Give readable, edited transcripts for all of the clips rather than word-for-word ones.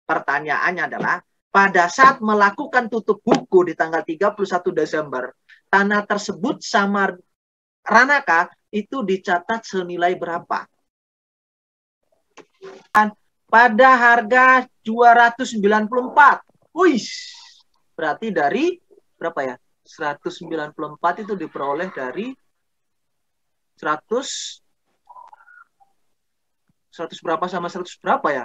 pertanyaannya adalah pada saat melakukan tutup buku di tanggal 31 Desember, tanah tersebut sama Ranaka itu dicatat senilai berapa? Pada harga 294. Wih, berarti dari berapa ya? 194 itu diperoleh dari 100 berapa sama 100 berapa ya?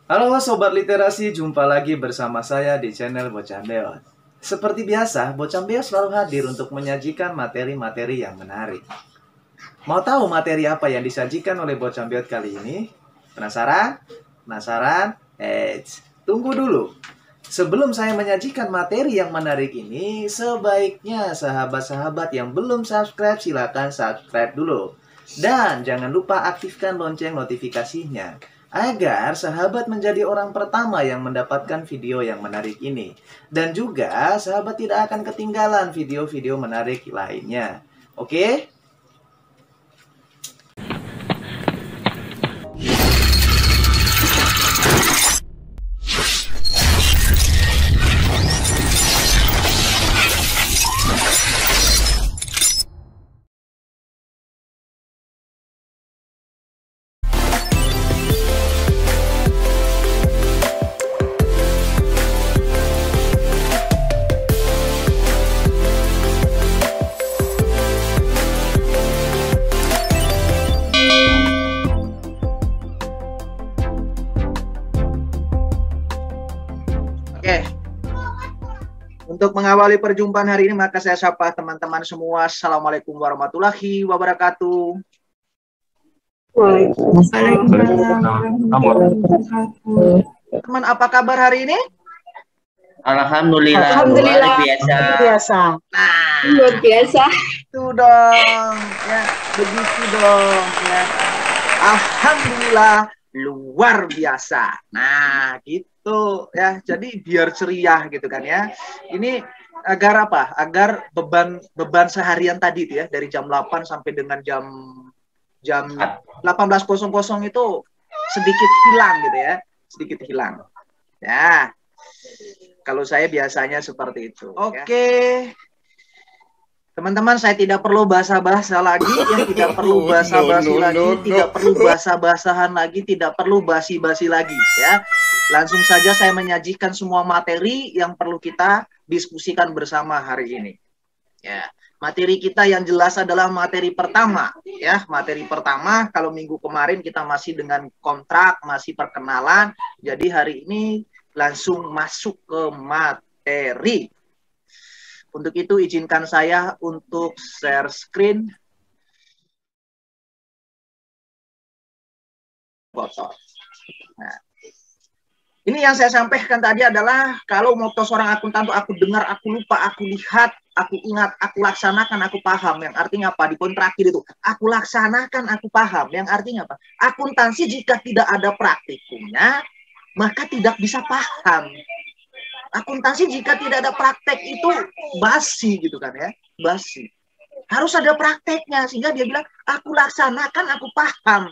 Halo Sobat Literasi, jumpa lagi bersama saya di channel Bocah Beot. Seperti biasa, Bocah Beot selalu hadir untuk menyajikan materi-materi yang menarik. Mau tahu materi apa yang disajikan oleh Bocah Beot kali ini? Penasaran? Penasaran? Tunggu dulu. Sebelum saya menyajikan materi yang menarik ini, sebaiknya sahabat-sahabat yang belum subscribe silakan subscribe dulu. Dan jangan lupa aktifkan lonceng notifikasinya agar sahabat menjadi orang pertama yang mendapatkan video yang menarik ini. Dan juga sahabat tidak akan ketinggalan video-video menarik lainnya. Oke? Untuk mengawali perjumpaan hari ini, maka saya sapa teman-teman semua. Assalamualaikum warahmatullahi wabarakatuh. Waalaikumsalam. Teman, apa kabar hari ini? Alhamdulillah. Alhamdulillah. Luar biasa. Nah, Luar biasa. itu dong, ya, begitu dong, ya. Alhamdulillah luar biasa. Nah, gitu ya. Jadi biar ceria gitu kan ya. Ini agar apa? Agar beban seharian tadi ya, dari jam 8 sampai dengan jam 18.00 itu sedikit hilang gitu ya. Sedikit hilang. Ya. Kalau saya biasanya seperti itu. Oke. Teman-teman, saya tidak perlu basa-basa lagi, ya, tidak perlu basa-basi lagi, tidak perlu basa-basahan lagi, tidak perlu basi-basi lagi, ya. Langsung saja saya menyajikan semua materi yang perlu kita diskusikan bersama hari ini. Ya, materi kita yang jelas adalah materi pertama, ya. Materi pertama, kalau minggu kemarin kita masih dengan kontrak, masih perkenalan, jadi hari ini langsung masuk ke materi. Untuk itu izinkan saya untuk share screen. Nah, ini yang saya sampaikan tadi adalah kalau moto seorang akuntan itu aku dengar, aku lupa, aku lihat, aku ingat, aku laksanakan, aku paham. Yang artinya apa? Di poin terakhir itu, aku laksanakan, aku paham. Yang artinya apa? Akuntansi jika tidak ada praktikumnya, maka tidak bisa paham. Akuntansi jika tidak ada praktek itu basi gitu kan ya, basi. Harus ada prakteknya sehingga dia bilang aku laksanakan, aku paham.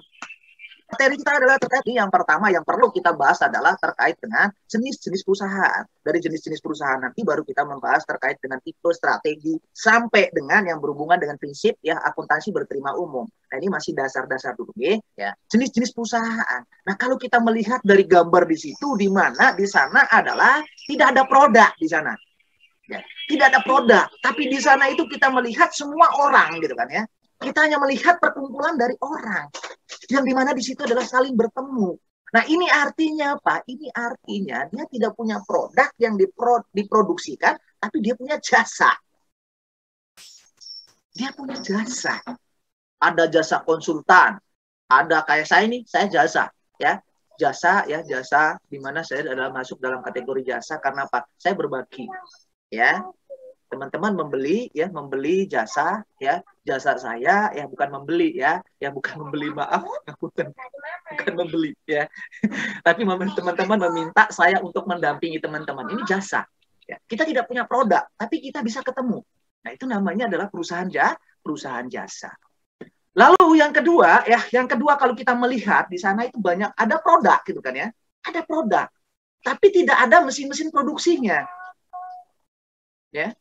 Materi kita adalah terkait yang pertama yang perlu kita bahas adalah terkait dengan jenis-jenis perusahaan. Dari jenis-jenis perusahaan nanti baru kita membahas terkait dengan tipe, strategi, sampai dengan yang berhubungan dengan prinsip ya akuntansi berterima umum. Nah ini masih dasar-dasar dulu ya. Jenis-jenis perusahaan. Nah kalau kita melihat dari gambar di situ, di mana di sana adalah tidak ada produk di sana. Ya, tidak ada produk, tapi di sana itu kita melihat semua orang gitu kan ya. Kita hanya melihat perkumpulan dari orang yang dimana di situ adalah saling bertemu. Nah ini artinya apa? Ini artinya dia tidak punya produk yang diproduksikan, tapi dia punya jasa. Dia punya jasa. Ada jasa konsultan, ada kayak saya ini, saya jasa, ya jasa di mana saya adalah masuk dalam kategori jasa karena apa? Saya berbagi, ya. Teman-teman membeli jasa ya, jasa saya ya, bukan membeli ya bukan membeli, maaf, bukan membeli ya. Tapi teman-teman meminta saya untuk mendampingi teman-teman. Ini jasa. Ya. Kita tidak punya produk, tapi kita bisa ketemu. Nah, itu namanya adalah perusahaan jasa. Lalu yang kedua, kalau kita melihat di sana itu banyak ada produk gitu kan ya. Ada produk, tapi tidak ada mesin-mesin produksinya. Ya.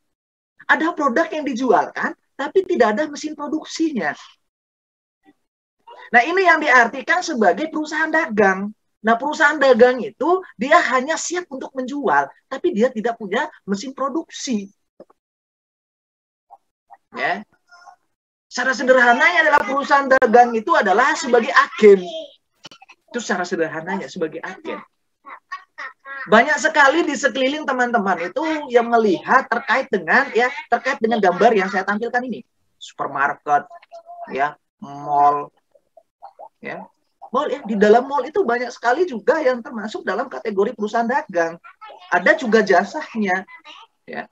Ada produk yang dijualkan, tapi tidak ada mesin produksinya. Nah, ini yang diartikan sebagai perusahaan dagang. Nah, perusahaan dagang itu dia hanya siap untuk menjual, tapi dia tidak punya mesin produksi. Ya. Secara sederhananya adalah perusahaan dagang itu adalah sebagai agen. Itu secara sederhananya sebagai agen. Banyak sekali di sekeliling teman-teman itu yang melihat terkait dengan gambar yang saya tampilkan ini. Supermarket, ya, mall, ya. Mall ya, di dalam mall itu banyak sekali juga yang termasuk dalam kategori perusahaan dagang. Ada juga jasanya, ya.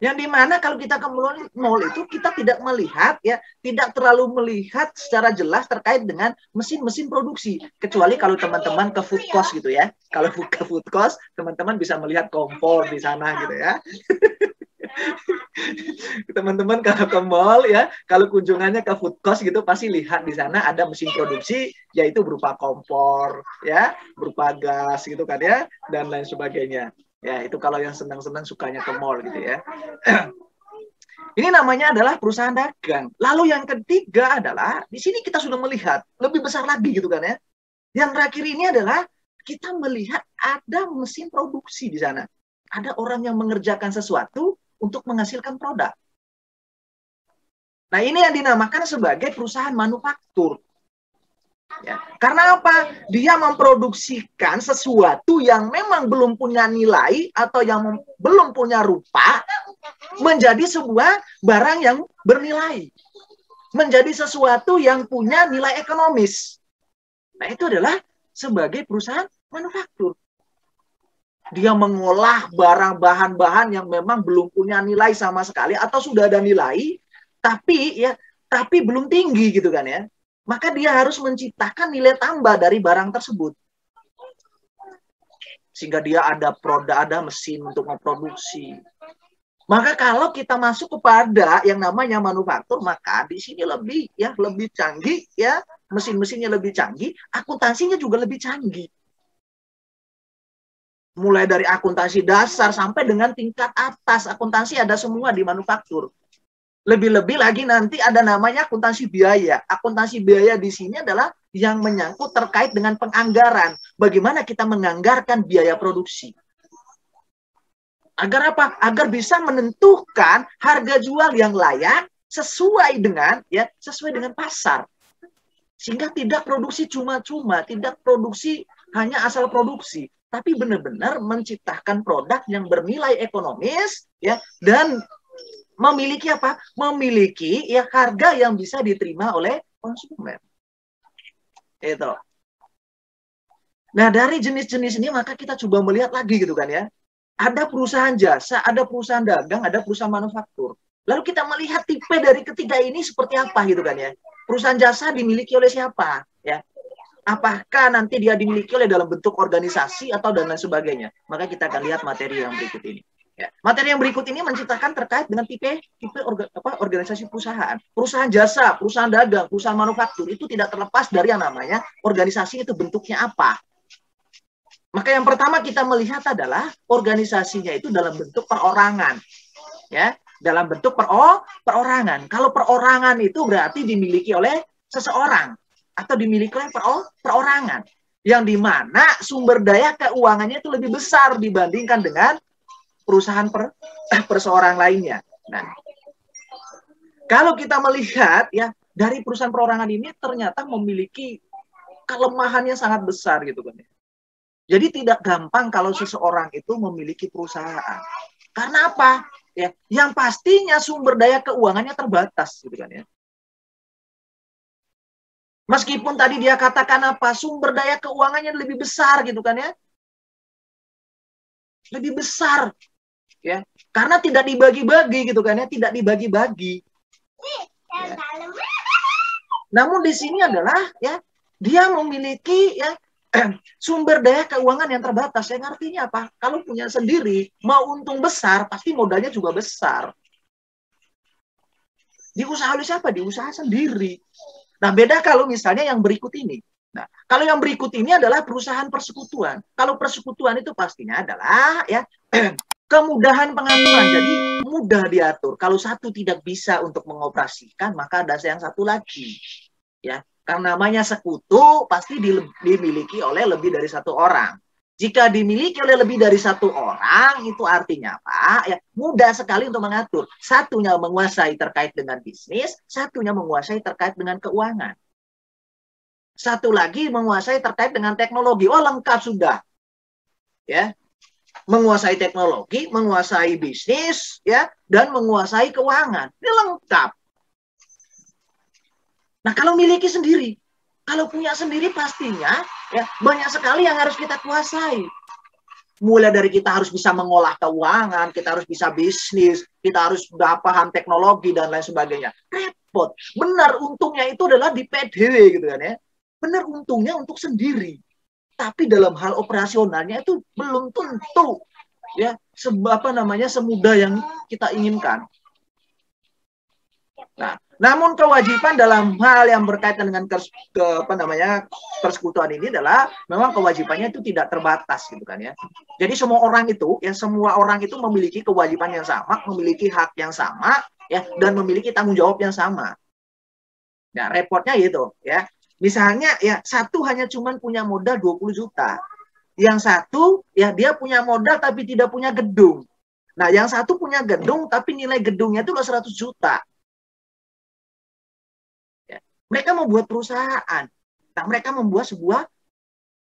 Yang dimana kalau kita ke mall itu kita tidak melihat tidak terlalu melihat secara jelas terkait dengan mesin-mesin produksi, kecuali kalau teman-teman ke food cost gitu ya. Kalau ke food cost teman-teman bisa melihat kompor di sana gitu ya. Teman-teman kalau ke mall ya, kalau kunjungannya ke food cost gitu pasti lihat di sana ada mesin produksi, yaitu berupa kompor ya, berupa gas gitu kan ya, dan lain sebagainya. Ya, itu kalau yang senang-senang sukanya ke mall gitu ya. Ini namanya adalah perusahaan dagang. Lalu yang ketiga adalah, di sini kita sudah melihat, lebih besar lagi gitu kan ya. Yang terakhir ini adalah, kita melihat ada mesin produksi di sana. Ada orang yang mengerjakan sesuatu untuk menghasilkan produk. Nah, ini yang dinamakan sebagai perusahaan manufaktur. Ya. Karena apa? Dia memproduksikan sesuatu yang memang belum punya nilai atau yang belum punya rupa menjadi sebuah barang yang bernilai. Menjadi sesuatu yang punya nilai ekonomis. Nah, itu adalah sebagai perusahaan manufaktur. Dia mengolah barang bahan-bahan yang memang belum punya nilai sama sekali atau sudah ada nilai tapi belum tinggi gitu kan ya. Maka dia harus menciptakan nilai tambah dari barang tersebut. Sehingga dia ada produk, ada mesin untuk memproduksi. Maka kalau kita masuk kepada yang namanya manufaktur, maka di sini lebih canggih ya, mesin-mesinnya lebih canggih, akuntansinya juga lebih canggih. Mulai dari akuntansi dasar sampai dengan tingkat atas, akuntansi ada semua di manufaktur. Lebih-lebih lagi nanti ada namanya akuntansi biaya. Akuntansi biaya di sini adalah yang menyangkut terkait dengan penganggaran. Bagaimana kita menganggarkan biaya produksi. Agar apa? Agar bisa menentukan harga jual yang layak sesuai dengan pasar. Sehingga tidak produksi cuma-cuma, tidak produksi hanya asal produksi, tapi benar-benar menciptakan produk yang bernilai ekonomis ya, dan memiliki apa? Memiliki harga yang bisa diterima oleh konsumen. Itu. Nah, dari jenis-jenis ini maka kita coba melihat lagi gitu kan ya. Ada perusahaan jasa, ada perusahaan dagang, ada perusahaan manufaktur. Lalu kita melihat tipe dari ketiga ini seperti apa gitu kan ya. Perusahaan jasa dimiliki oleh siapa ya? Apakah nanti dia dimiliki oleh dalam bentuk organisasi atau dan lain sebagainya? Maka kita akan lihat materi yang berikut ini. Ya. Materi yang berikut ini menceritakan terkait dengan tipe organisasi perusahaan. Perusahaan jasa, perusahaan dagang, perusahaan manufaktur itu tidak terlepas dari yang namanya organisasi itu bentuknya apa. Maka yang pertama kita melihat adalah organisasinya itu dalam bentuk perorangan. Ya, dalam bentuk perorangan. Kalau perorangan itu berarti dimiliki oleh seseorang atau dimiliki oleh perorangan. Yang dimana sumber daya keuangannya itu lebih besar dibandingkan dengan perusahaan perseorang lainnya. Nah, kalau kita melihat ya dari perusahaan perorangan ini ternyata memiliki kelemahan yang sangat besar gitu kan. Jadi tidak gampang kalau seseorang itu memiliki perusahaan. Karena apa? Ya, yang pastinya sumber daya keuangannya terbatas gitu kan ya. Meskipun tadi dia katakan apa? Sumber daya keuangannya lebih besar gitu kan ya. Lebih besar. Ya, karena tidak dibagi-bagi gitu kan ya, tidak dibagi-bagi. Ya. Namun di sini adalah ya dia memiliki ya sumber daya keuangan yang terbatas. Yang artinya apa? Kalau punya sendiri mau untung besar, pasti modalnya juga besar. Diusaha oleh siapa? Diusaha sendiri. Nah, beda kalau misalnya yang berikut ini. Nah, kalau yang berikut ini adalah perusahaan persekutuan. Kalau persekutuan itu pastinya adalah ya kemudahan pengaturan. Jadi mudah diatur. Kalau satu tidak bisa untuk mengoperasikan, maka ada yang satu lagi. Ya, karena namanya sekutu pasti dimiliki oleh lebih dari satu orang. Jika dimiliki oleh lebih dari satu orang, itu artinya apa? Ya, mudah sekali untuk mengatur. Satunya menguasai terkait dengan bisnis, satunya menguasai terkait dengan keuangan. Satu lagi menguasai terkait dengan teknologi. Oh, lengkap sudah. Ya. Menguasai teknologi, menguasai bisnis, ya, dan menguasai keuangan. Ini lengkap. Nah, kalau miliki sendiri, kalau punya sendiri pastinya ya banyak sekali yang harus kita kuasai. Mulai dari kita harus bisa mengolah keuangan, kita harus bisa bisnis, kita harus paham teknologi dan lain sebagainya. Repot. Benar untungnya itu adalah di PDW gitu kan ya. Benar untungnya untuk sendiri. Tapi dalam hal operasionalnya itu belum tentu ya semudah yang kita inginkan. Nah, namun kewajiban dalam hal yang berkaitan dengan persekutuan ini adalah memang kewajibannya itu tidak terbatas gitu kan ya. Jadi semua orang itu memiliki kewajiban yang sama, memiliki hak yang sama ya dan memiliki tanggung jawab yang sama. Nah, repotnya gitu ya. Misalnya ya satu hanya cuman punya modal 20 juta. Yang satu ya dia punya modal tapi tidak punya gedung. Nah, yang satu punya gedung tapi nilai gedungnya itu 100 juta. Mereka membuat perusahaan. Nah, mereka membuat sebuah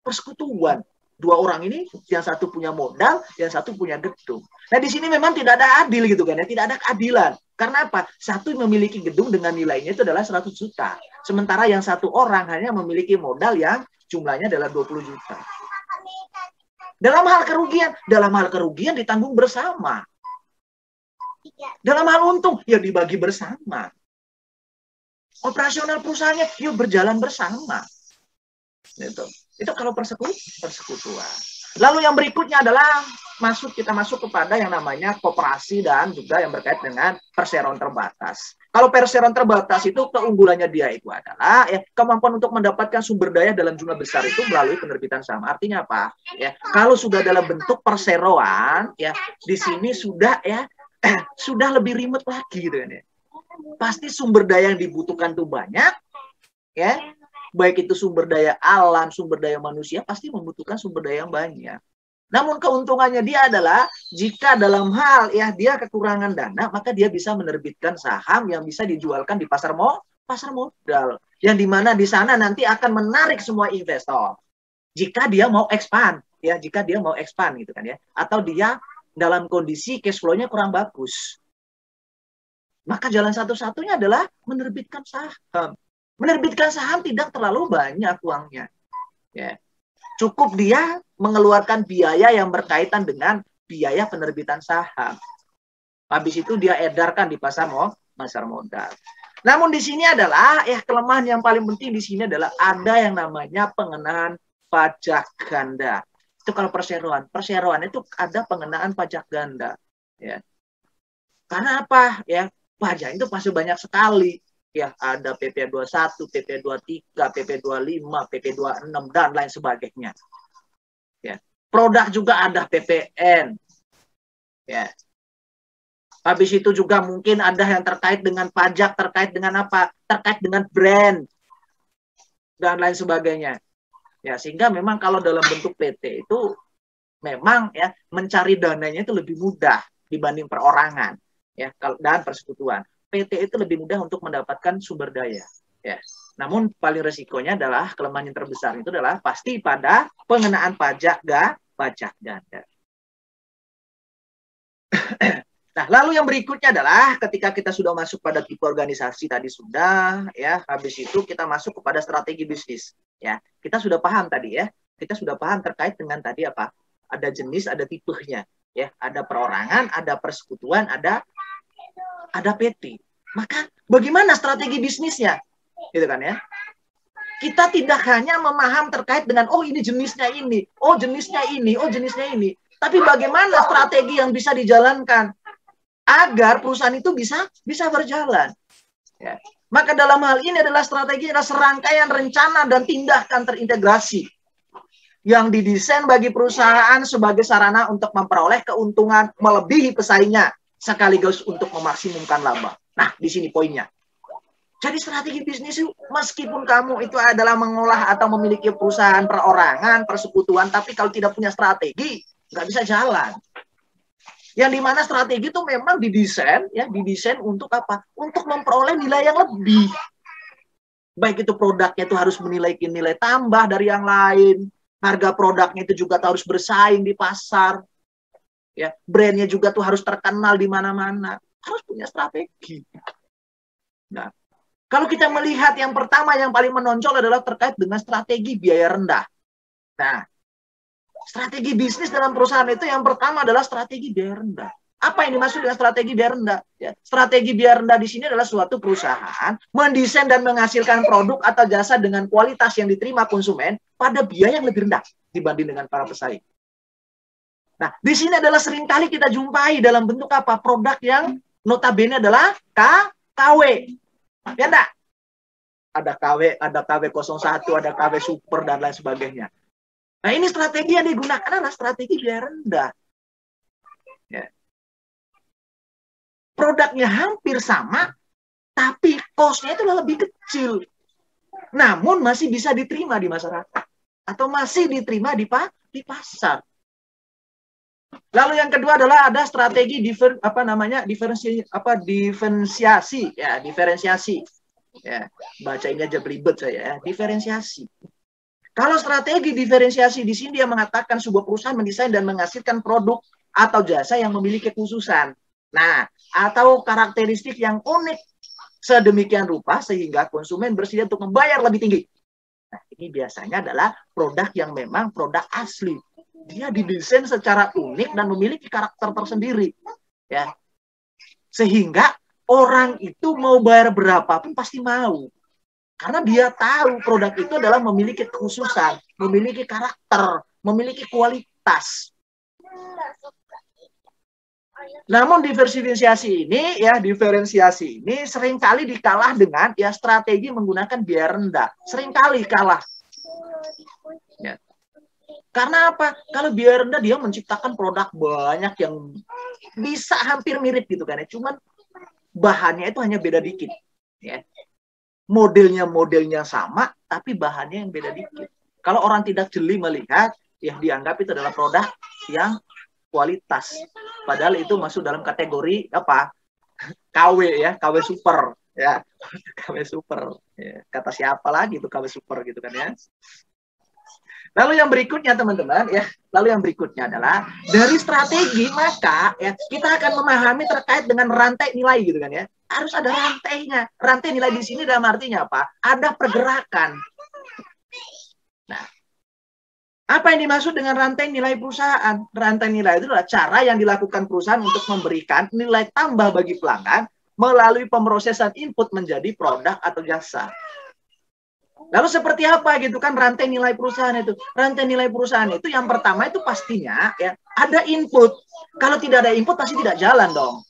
persekutuan. Dua orang ini, yang satu punya modal, yang satu punya gedung. Nah, di sini memang tidak ada adil gitu kan ya, tidak ada keadilan. Karena apa? Satu memiliki gedung dengan nilainya itu adalah 100 juta. Sementara yang satu orang hanya memiliki modal yang jumlahnya adalah 20 juta. Dalam hal kerugian ditanggung bersama. Dalam hal untung, ya dibagi bersama. Operasional perusahaannya yuk berjalan bersama. Itu kalau persekutuan. Lalu yang berikutnya adalah kita masuk kepada yang namanya koperasi dan juga yang berkait dengan perseroan terbatas. Kalau perseroan terbatas itu keunggulannya dia itu adalah ya kemampuan untuk mendapatkan sumber daya dalam jumlah besar itu melalui penerbitan saham. Artinya apa? Ya, kalau sudah dalam bentuk perseroan ya di sini sudah ya sudah lebih ribet lagi gitu kan ya. Pasti sumber daya yang dibutuhkan tuh banyak, ya. Baik itu sumber daya alam, sumber daya manusia, pasti membutuhkan sumber daya yang banyak. Namun keuntungannya dia adalah jika dalam hal ya dia kekurangan dana, maka dia bisa menerbitkan saham yang bisa dijualkan di pasar modal, yang dimana di sana nanti akan menarik semua investor. Jika dia mau expand, ya, gitu kan ya, atau dia dalam kondisi cash flow-nya kurang bagus. Maka jalan satu-satunya adalah menerbitkan saham. Menerbitkan saham tidak terlalu banyak uangnya. Ya. Cukup dia mengeluarkan biaya yang berkaitan dengan biaya penerbitan saham. Habis itu dia edarkan di pasar modal. Namun di sini adalah kelemahan yang paling penting di sini adalah ada yang namanya pengenaan pajak ganda. Itu kalau perseroan. Perseroan itu ada pengenaan pajak ganda. Ya. Karena apa? Ya. Pajak itu pasti banyak sekali. Ya, ada PP 21, PP 23, PP 25, PP 26 dan lain sebagainya. Ya. Produk juga ada PPN. Ya. Habis itu juga mungkin ada yang terkait dengan pajak, terkait dengan apa? Terkait dengan brand dan lain sebagainya. Ya, sehingga memang kalau dalam bentuk PT itu memang ya mencari dananya itu lebih mudah dibanding perorangan. Ya, dan persekutuan. PT itu lebih mudah untuk mendapatkan sumber daya. Ya. Namun paling resikonya adalah kelemahan yang terbesar itu adalah pasti pada pengenaan pajak ganda. Nah, lalu yang berikutnya adalah ketika kita sudah masuk pada tipe organisasi tadi sudah, ya, habis itu kita masuk kepada strategi bisnis. Ya, kita sudah paham tadi ya, kita sudah paham terkait dengan tadi apa? Ada jenis, ada tipenya. Ya, ada perorangan, ada persekutuan, ada PT. Maka bagaimana strategi bisnisnya? Gitu kan ya. Kita tidak hanya memaham terkait dengan ini jenisnya ini, jenisnya ini, jenisnya ini. Tapi bagaimana strategi yang bisa dijalankan agar perusahaan itu bisa berjalan? Ya. Maka dalam hal ini adalah strategi adalah serangkaian rencana dan tindakan terintegrasi yang didesain bagi perusahaan sebagai sarana untuk memperoleh keuntungan melebihi pesaingnya sekaligus untuk memaksimumkan laba. Nah, di sini poinnya. Jadi strategi bisnis itu, meskipun kamu itu adalah mengolah atau memiliki perusahaan perorangan, persekutuan, tapi kalau tidak punya strategi, nggak bisa jalan. Yang dimana strategi itu memang didesain, ya, didesain untuk apa? Untuk memperoleh nilai yang lebih. Baik itu produknya itu harus memiliki nilai tambah dari yang lain, harga produknya itu juga harus bersaing di pasar, ya, brandnya juga tuh harus terkenal di mana-mana, harus punya strategi. Nah, kalau kita melihat yang pertama yang paling menonjol adalah terkait dengan strategi biaya rendah. Nah, strategi bisnis dalam perusahaan itu yang pertama adalah strategi biaya rendah. Apa yang dimaksud dengan strategi biaya rendah? Ya, strategi biaya rendah di sini adalah suatu perusahaan mendesain dan menghasilkan produk atau jasa dengan kualitas yang diterima konsumen pada biaya yang lebih rendah dibanding dengan para pesaing. Nah, di sini adalah seringkali kita jumpai dalam bentuk apa? Produk yang notabene adalah KW. Ya enggak? Ada KW 01, ada KW Super, dan lain sebagainya. Nah, ini strategi yang digunakan adalah strategi biaya rendah. Ya. Produknya hampir sama, tapi cost-nya itu lebih kecil. Namun masih bisa diterima di masyarakat. Atau masih diterima di pasar. Lalu yang kedua adalah ada strategi diferensiasi, ya, diferensiasi. Ya, bacainnya aja belibet saya, ya, diferensiasi. Kalau strategi diferensiasi di sini dia mengatakan sebuah perusahaan mendesain dan menghasilkan produk atau jasa yang memiliki kekhususan. Nah, atau karakteristik yang unik sedemikian rupa sehingga konsumen bersedia untuk membayar lebih tinggi. Nah, ini biasanya adalah produk yang memang produk asli. Dia didesain secara unik dan memiliki karakter tersendiri, ya, sehingga orang itu mau bayar berapapun pasti mau, karena dia tahu produk itu adalah memiliki kekhususan, memiliki karakter, memiliki kualitas. Namun diferensiasi ini seringkali dikalah dengan ya strategi menggunakan biaya rendah, seringkali kalah. Ya. Karena apa? Kalau biaya rendah dia menciptakan produk banyak yang bisa hampir mirip gitu kan ya. Cuman bahannya itu hanya beda dikit. Ya. Modelnya sama, tapi bahannya yang beda dikit. Kalau orang tidak jeli melihat, ya dianggap itu adalah produk yang kualitas. Padahal itu masuk dalam kategori apa? KW ya, KW super. Ya, KW super. Ya, kata siapa lagi itu KW super gitu kan ya. Lalu yang berikutnya teman-teman ya, lalu yang berikutnya adalah dari strategi maka ya kita akan memahami terkait dengan rantai nilai gitu kan ya. Harus ada rantainya. Rantai nilai di sini dalam artinya apa? Ada pergerakan. Nah, apa yang dimaksud dengan rantai nilai perusahaan? Rantai nilai itu adalah cara yang dilakukan perusahaan untuk memberikan nilai tambah bagi pelanggan melalui pemrosesan input menjadi produk atau jasa. Lalu seperti apa gitu kan rantai nilai perusahaan itu? Rantai nilai perusahaan itu yang pertama itu pastinya ya ada input. Kalau tidak ada input pasti tidak jalan dong.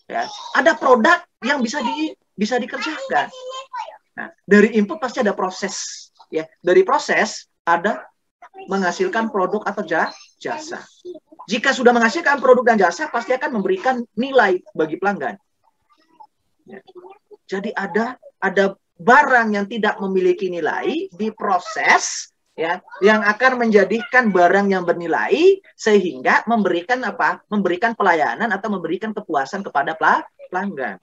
Ya, ada produk yang bisa dikerjakan. Nah, dari input pasti ada proses. Ya, dari proses ada menghasilkan produk atau jasa. Jika sudah menghasilkan produk dan jasa pasti akan memberikan nilai bagi pelanggan. Ya. Jadi ada barang yang tidak memiliki nilai diproses ya yang akan menjadikan barang yang bernilai sehingga memberikan apa? Memberikan pelayanan atau memberikan kepuasan kepada pelanggan.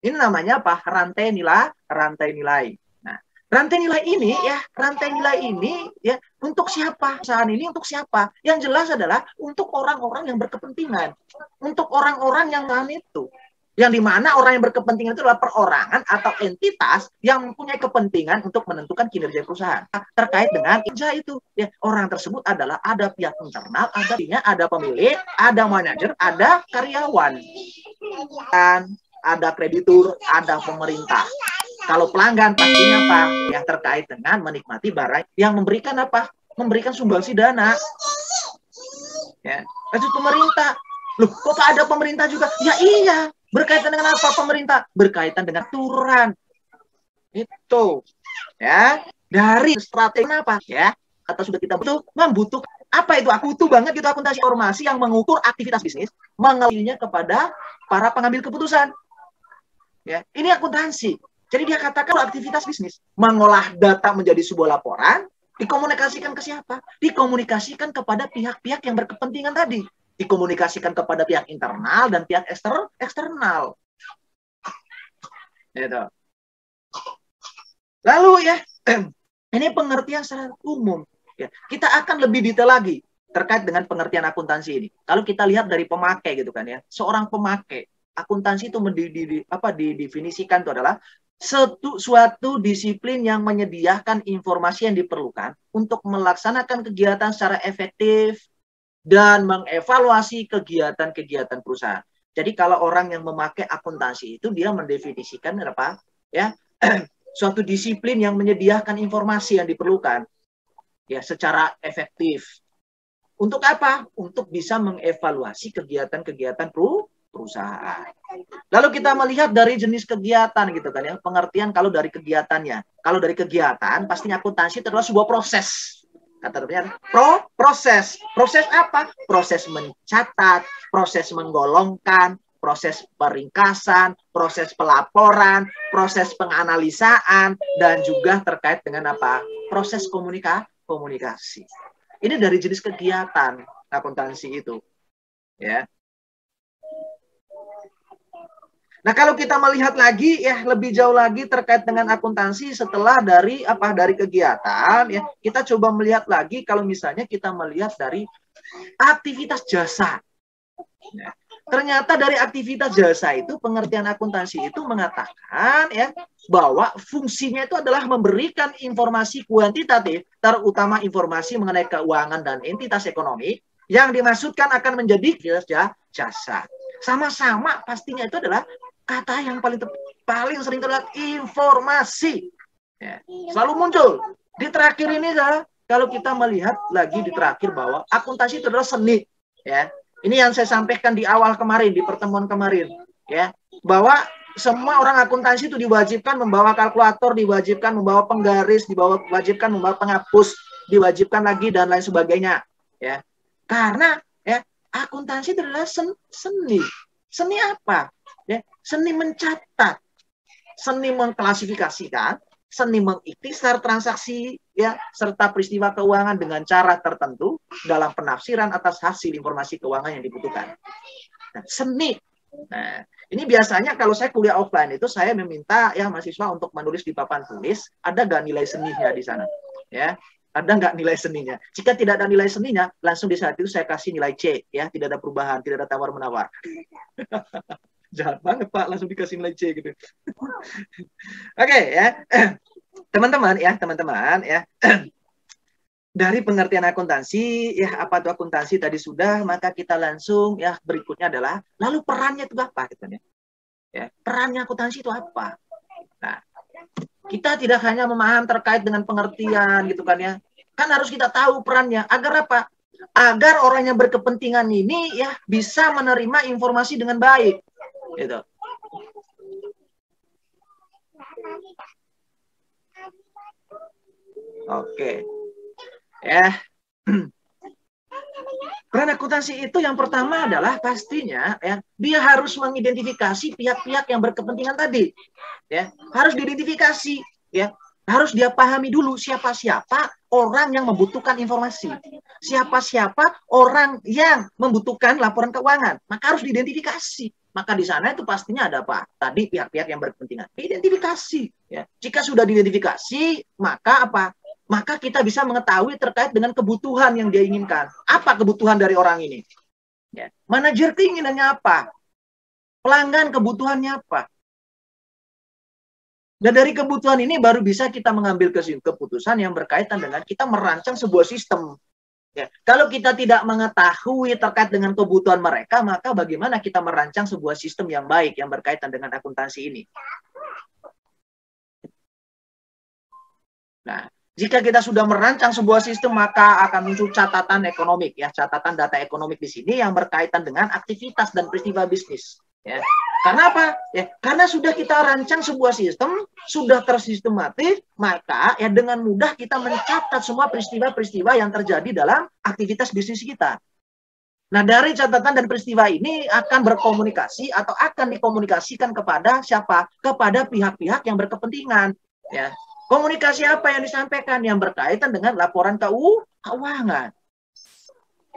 Ini namanya apa? Rantai nilai. Nah, rantai nilai ini ya untuk siapa? Perusahaan ini untuk siapa? Yang jelas adalah untuk orang-orang yang berkepentingan. Untuk orang-orang yang paham itu. Yang dimana orang yang berkepentingan itu adalah perorangan atau entitas yang mempunyai kepentingan untuk menentukan kinerja perusahaan. Terkait dengan kerja itu, ya, orang tersebut adalah ada pihak internal, ada pemilik, ada manajer, ada karyawan, dan ada kreditur, ada pemerintah. Kalau pelanggan pastinya apa? Yang terkait dengan menikmati barang yang memberikan apa? Memberikan sumbangsi dana. Ya, itu pemerintah. Loh, kok ada pemerintah juga? Ya iya. Berkaitan dengan apa pemerintah? Berkaitan dengan aturan. Itu. Ya. Dari strategi apa? Ya. Atau sudah kita membutuhkan apa itu? Aku butuh banget gitu akuntansi informasi yang mengukur aktivitas bisnis, mengelilnya kepada para pengambil keputusan. Ya, ini akuntansi. Jadi dia katakan aktivitas bisnis, mengolah data menjadi sebuah laporan, dikomunikasikan ke siapa? Dikomunikasikan kepada pihak-pihak yang berkepentingan tadi. Dikomunikasikan kepada pihak internal dan pihak eksternal. Gitu. Lalu ya, ini pengertian secara umum. Ya, kita akan lebih detail lagi terkait dengan pengertian akuntansi ini. Kalau kita lihat dari pemakai gitu kan ya, seorang pemakai akuntansi itu didefinisikan itu adalah suatu disiplin yang menyediakan informasi yang diperlukan untuk melaksanakan kegiatan secara efektif dan mengevaluasi kegiatan-kegiatan perusahaan. Jadi kalau orang yang memakai akuntansi itu dia mendefinisikan apa? Ya, suatu disiplin yang menyediakan informasi yang diperlukan ya secara efektif. Untuk apa? Untuk bisa mengevaluasi kegiatan-kegiatan perusahaan. Lalu kita melihat dari jenis kegiatan gitu kan ya, pengertian kalau dari kegiatannya. Kalau dari kegiatan pastinya akuntansi itu adalah sebuah proses. Kata proses. Proses apa? Proses mencatat, proses menggolongkan, proses peringkasan, proses pelaporan, proses penganalisaan, dan juga terkait dengan apa? Proses komunikasi. Ini dari jenis kegiatan akuntansi itu. Ya. Nah, kalau kita melihat lagi ya lebih jauh lagi terkait dengan akuntansi setelah dari kegiatan ya, kita coba melihat lagi kalau misalnya kita melihat dari aktivitas jasa. Ya. Ternyata dari aktivitas jasa itu pengertian akuntansi itu mengatakan ya bahwa fungsinya itu adalah memberikan informasi kuantitatif, terutama informasi mengenai keuangan dan entitas ekonomi yang dimaksudkan akan menjadi jasa. Sama-sama pastinya itu adalah kata yang paling sering terlihat informasi. Ya, selalu muncul. Di terakhir ini kalau kita melihat lagi di terakhir bahwa akuntansi itu adalah seni. Ya, ini yang saya sampaikan di awal kemarin, di pertemuan kemarin. Ya, bahwa semua orang akuntansi itu diwajibkan membawa kalkulator, diwajibkan membawa penggaris, diwajibkan membawa penghapus, diwajibkan lagi dan lain sebagainya. Ya, karena ya akuntansi itu adalah seni. Seni apa? Ya, seni mencatat, seni mengklasifikasikan, seni mengikhtisar transaksi ya serta peristiwa keuangan dengan cara tertentu dalam penafsiran atas hasil informasi keuangan yang dibutuhkan. Nah, seni. Nah, ini biasanya kalau saya kuliah offline itu saya meminta ya mahasiswa untuk menulis di papan tulis, ada nggak nilai seninya di sana? Ya, ada nggak nilai seninya? Jika tidak ada nilai seninya, langsung di saat itu saya kasih nilai C, ya, tidak ada perubahan, tidak ada tawar-menawar. Jahat banget Pak, langsung dikasih nilai C gitu. Oke, ya. Teman-teman ya, dari pengertian akuntansi, ya apa itu akuntansi tadi sudah, maka kita langsung ya berikutnya adalah lalu perannya itu apa gitu ya. Ya, perannya akuntansi itu apa? Nah, kita tidak hanya memahami terkait dengan pengertian gitu kan ya. Kan harus kita tahu perannya agar apa? Agar orang yang berkepentingan ini ya bisa menerima informasi dengan baik. Gitu. Oke. Ya. Peran akuntansi itu yang pertama adalah pastinya ya dia harus mengidentifikasi pihak-pihak yang berkepentingan tadi. Ya, harus diidentifikasi ya. Harus dia pahami dulu siapa-siapa orang yang membutuhkan informasi. Siapa-siapa orang yang membutuhkan laporan keuangan. Maka harus diidentifikasi. Maka di sana itu pastinya ada apa? Tadi pihak-pihak yang berkepentingan. Identifikasi. Ya. Jika sudah diidentifikasi, maka apa? Maka kita bisa mengetahui terkait dengan kebutuhan yang dia inginkan. Apa kebutuhan dari orang ini? Ya. Manajer keinginannya apa? Pelanggan kebutuhannya apa? Dan dari kebutuhan ini baru bisa kita mengambil keputusan yang berkaitan dengan kita merancang sebuah sistem. Ya, kalau kita tidak mengetahui terkait dengan kebutuhan mereka, maka bagaimana kita merancang sebuah sistem yang baik yang berkaitan dengan akuntansi ini? Nah, jika kita sudah merancang sebuah sistem, maka akan muncul catatan ekonomik, ya, catatan data ekonomik di sini yang berkaitan dengan aktivitas dan peristiwa bisnis. Ya. Karena apa? Ya, karena sudah kita rancang sebuah sistem, sudah tersistematis, maka ya dengan mudah kita mencatat semua peristiwa-peristiwa yang terjadi dalam aktivitas bisnis kita. Nah, dari catatan dan peristiwa ini akan berkomunikasi atau akan dikomunikasikan kepada siapa? Kepada pihak-pihak yang berkepentingan. Ya. Komunikasi apa yang disampaikan? Yang berkaitan dengan laporan keuangan.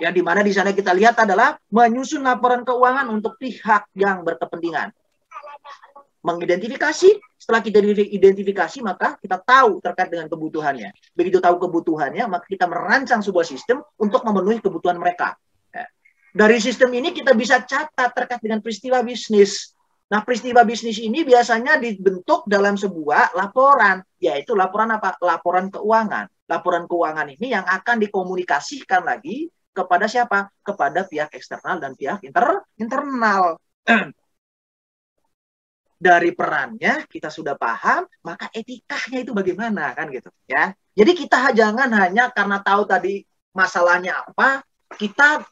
Ya, di mana di sana kita lihat adalah menyusun laporan keuangan untuk pihak yang berkepentingan. Mengidentifikasi, setelah kita identifikasi, maka kita tahu terkait dengan kebutuhannya. Begitu tahu kebutuhannya, maka kita merancang sebuah sistem untuk memenuhi kebutuhan mereka. Ya. Dari sistem ini kita bisa catat terkait dengan peristiwa bisnis. Nah, peristiwa bisnis ini biasanya dibentuk dalam sebuah laporan, yaitu laporan apa? Laporan keuangan. Laporan keuangan ini yang akan dikomunikasikan lagi kepada siapa? Kepada pihak eksternal dan pihak internal. Dari perannya kita sudah paham, maka etikanya itu bagaimana kan gitu ya. Jadi kita jangan hanya karena tahu tadi masalahnya apa, kita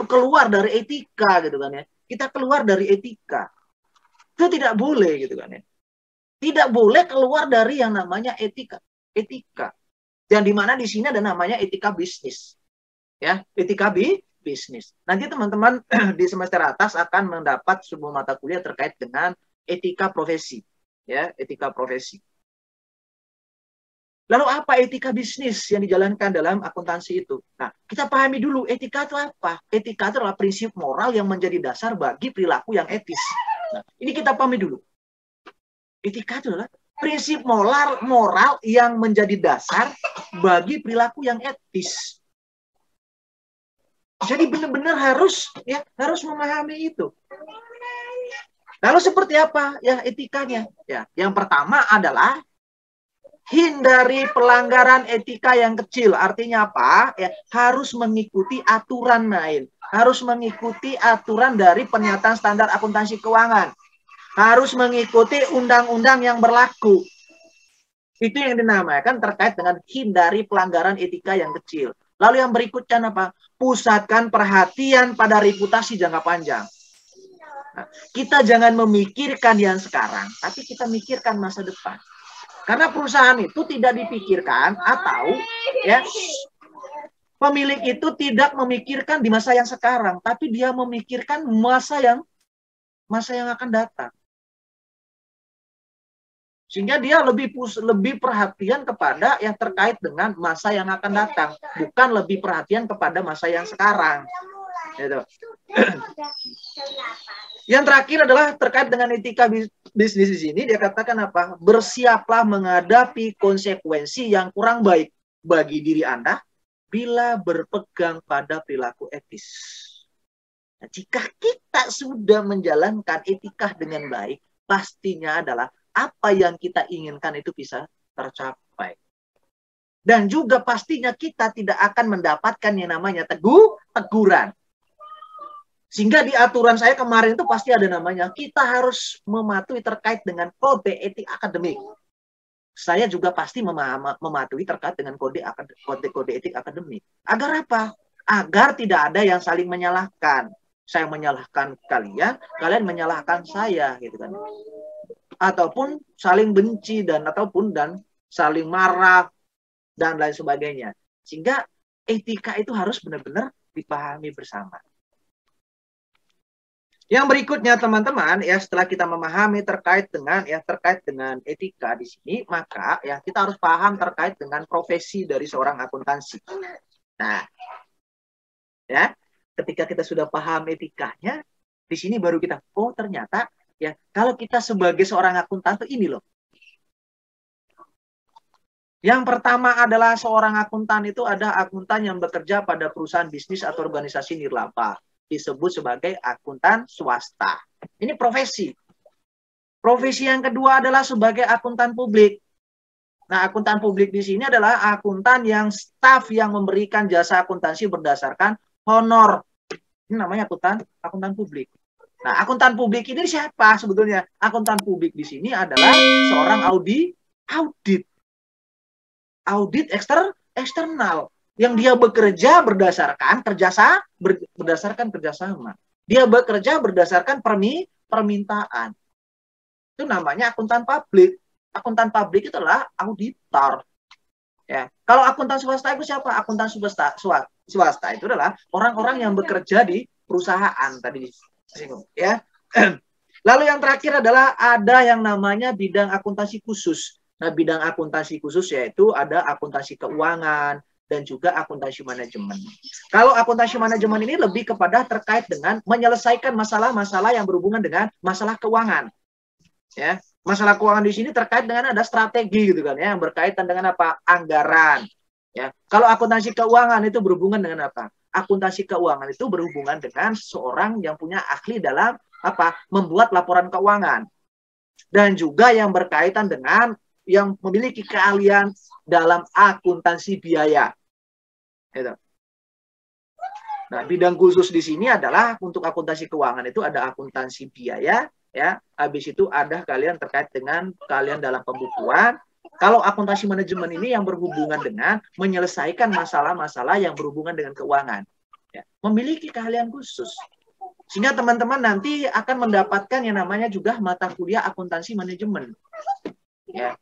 keluar dari etika gitu kan ya. Kita keluar dari etika. Itu tidak boleh gitu kan ya. Tidak boleh keluar dari yang namanya etika. Etika. Yang dimana di sini ada namanya etika bisnis. Ya, etika bisnis. Nanti teman-teman di semester atas akan mendapat sebuah mata kuliah terkait dengan etika profesi. Ya, etika profesi. Lalu apa etika bisnis yang dijalankan dalam akuntansi itu? Nah, kita pahami dulu etika itu apa? Etika itu adalah prinsip moral yang menjadi dasar bagi perilaku yang etis. Nah, ini kita pahami dulu. Etika itu adalah prinsip moral yang menjadi dasar bagi perilaku yang etis. Jadi benar-benar harus memahami itu. Lalu seperti apa ya etikanya? Ya, yang pertama adalah hindari pelanggaran etika yang kecil. Artinya apa? Ya, harus mengikuti aturan main. Harus mengikuti aturan dari pernyataan standar akuntansi keuangan. Harus mengikuti undang-undang yang berlaku. Itu yang dinamakan terkait dengan hindari pelanggaran etika yang kecil. Lalu yang berikutnya apa? Pusatkan perhatian pada reputasi jangka panjang. Nah, kita jangan memikirkan yang sekarang, tapi kita mikirkan masa depan. Karena perusahaan itu tidak dipikirkan atau ya pemilik itu tidak memikirkan di masa yang sekarang, tapi dia memikirkan masa yang akan datang. Sehingga dia lebih perhatian kepada yang terkait dengan masa yang akan datang, bukan lebih perhatian kepada masa yang sekarang. Gitu. Yang terakhir adalah terkait dengan etika bisnis di sini, dia katakan apa? Bersiaplah menghadapi konsekuensi yang kurang baik bagi diri Anda bila berpegang pada perilaku etis. Nah, jika kita sudah menjalankan etika dengan baik, pastinya adalah apa yang kita inginkan itu bisa tercapai. Dan juga pastinya kita tidak akan mendapatkan yang namanya teguran. Sehingga di aturan saya kemarin itu pasti ada namanya, kita harus mematuhi terkait dengan kode etik akademik. Saya juga pasti mematuhi terkait dengan kode etik akademik. Agar apa? Agar tidak ada yang saling menyalahkan. Saya menyalahkan kalian, kalian menyalahkan saya, gitu kan. Ataupun saling benci dan saling marah dan lain sebagainya. Sehingga etika itu harus benar-benar dipahami bersama. Yang berikutnya teman-teman ya, setelah kita memahami terkait dengan etika di sini, maka ya kita harus paham terkait dengan profesi dari seorang akuntansi. Nah, ya, ketika kita sudah paham etikanya, di sini baru kita ternyata ya, kalau kita sebagai seorang akuntan itu ini loh. Yang pertama adalah seorang akuntan itu ada akuntan yang bekerja pada perusahaan bisnis atau organisasi nirlaba. Disebut sebagai akuntan swasta. Ini profesi. Profesi yang kedua adalah sebagai akuntan publik. Nah, akuntan publik di sini adalah akuntan yang staf yang memberikan jasa akuntansi berdasarkan honor. Ini namanya akuntan publik. Nah, akuntan publik ini siapa sebetulnya? Akuntan publik di sini adalah seorang audit eksternal yang dia bekerja berdasarkan kerjasama. Dia bekerja berdasarkan permintaan. Itu namanya akuntan publik. Akuntan publik itu adalah auditor. Ya. Kalau akuntan swasta itu siapa? Akuntan swasta itu adalah orang-orang yang bekerja di perusahaan tadi disinggung, ya. Lalu yang terakhir adalah ada yang namanya bidang akuntansi khusus. Nah, bidang akuntansi khusus yaitu ada akuntansi keuangan dan juga akuntansi manajemen. Kalau akuntansi manajemen ini lebih kepada terkait dengan menyelesaikan masalah-masalah yang berhubungan dengan masalah keuangan. Ya, masalah keuangan di sini terkait dengan ada strategi gitu kan ya, yang berkaitan dengan apa? Anggaran. Ya. Kalau akuntansi keuangan itu berhubungan dengan apa? Akuntansi keuangan itu berhubungan dengan seorang yang punya ahli dalam apa? Membuat laporan keuangan. Dan juga yang berkaitan dengan yang memiliki keahlian dalam akuntansi biaya. Gitu. Nah, bidang khusus di sini adalah untuk akuntansi keuangan itu ada akuntansi biaya, ya. Habis itu ada kalian terkait dengan kalian dalam pembukuan. Kalau akuntansi manajemen ini yang berhubungan dengan menyelesaikan masalah-masalah yang berhubungan dengan keuangan, ya. Memiliki keahlian khusus. Sehingga teman-teman nanti akan mendapatkan yang namanya juga mata kuliah akuntansi manajemen. Ya.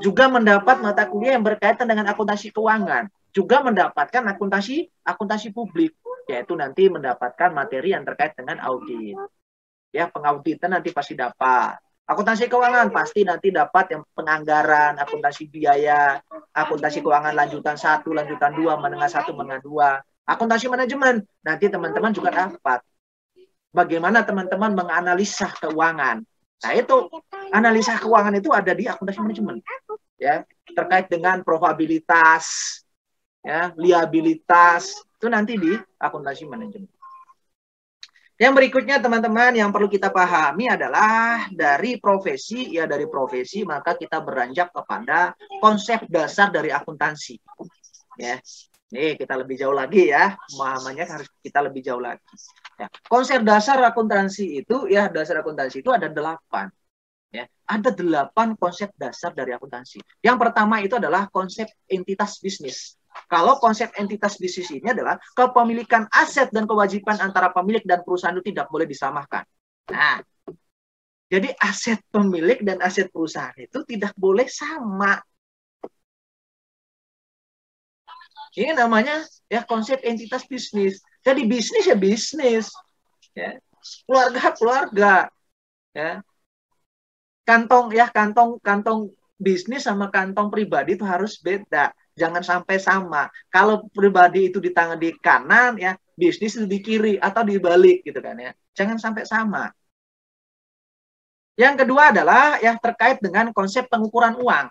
Juga mendapat mata kuliah yang berkaitan dengan akuntansi keuangan. Juga mendapatkan akuntansi publik, yaitu nanti mendapatkan materi yang terkait dengan audit. Ya, pengauditan nanti pasti dapat. Akuntansi keuangan pasti nanti dapat yang penganggaran, akuntansi biaya, akuntansi keuangan lanjutan 1, lanjutan 2, menengah 1, menengah 2. Akuntansi manajemen nanti teman-teman juga dapat. Bagaimana teman-teman menganalisa keuangan. Nah, itu analisa keuangan itu ada di akuntansi manajemen. Ya, terkait dengan probabilitas, ya, liabilitas, itu nanti di akuntansi manajemen. Yang berikutnya teman-teman yang perlu kita pahami adalah dari profesi, ya dari profesi maka kita beranjak kepada konsep dasar dari akuntansi. Ya, nih kita lebih jauh lagi ya, pemahamannya harus kita lebih jauh lagi. Ya, konsep dasar akuntansi itu, ya dasar akuntansi itu ada 8. Ya, ada 8 konsep dasar dari akuntansi. Yang pertama itu adalah konsep entitas bisnis. Kalau konsep entitas bisnis ini adalah kepemilikan aset dan kewajiban antara pemilik dan perusahaan itu tidak boleh disamakan. Nah, jadi aset pemilik dan aset perusahaan itu tidak boleh sama. Ini namanya ya konsep entitas bisnis. Jadi bisnis ya bisnis, ya. Keluarga, ya. Kantong bisnis sama kantong pribadi itu harus beda. Jangan sampai sama. Kalau pribadi itu di tangan di kanan, ya bisnis itu di kiri atau di balik gitu kan ya. Jangan sampai sama. Yang kedua adalah ya terkait dengan konsep pengukuran uang.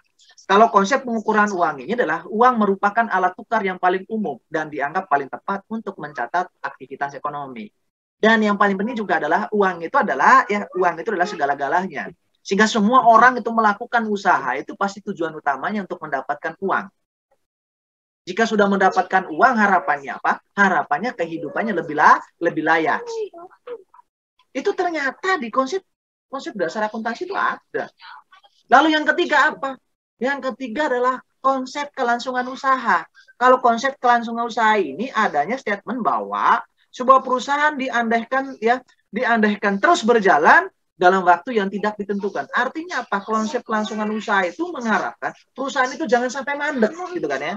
Kalau konsep pengukuran uang ini adalah uang merupakan alat tukar yang paling umum dan dianggap paling tepat untuk mencatat aktivitas ekonomi. Dan yang paling penting juga adalah uang itu adalah segala-galanya. Sehingga semua orang itu melakukan usaha itu pasti tujuan utamanya untuk mendapatkan uang. Jika sudah mendapatkan uang, harapannya apa? Harapannya kehidupannya lebih layak. Itu ternyata di konsep dasar akuntansi itu ada. Lalu yang ketiga apa? Yang ketiga adalah konsep kelangsungan usaha. Kalau konsep kelangsungan usaha ini adanya statement bahwa sebuah perusahaan diandaikan terus berjalan dalam waktu yang tidak ditentukan. Artinya apa? Konsep kelangsungan usaha itu mengharapkan perusahaan itu jangan sampai mandek, gitu kan ya.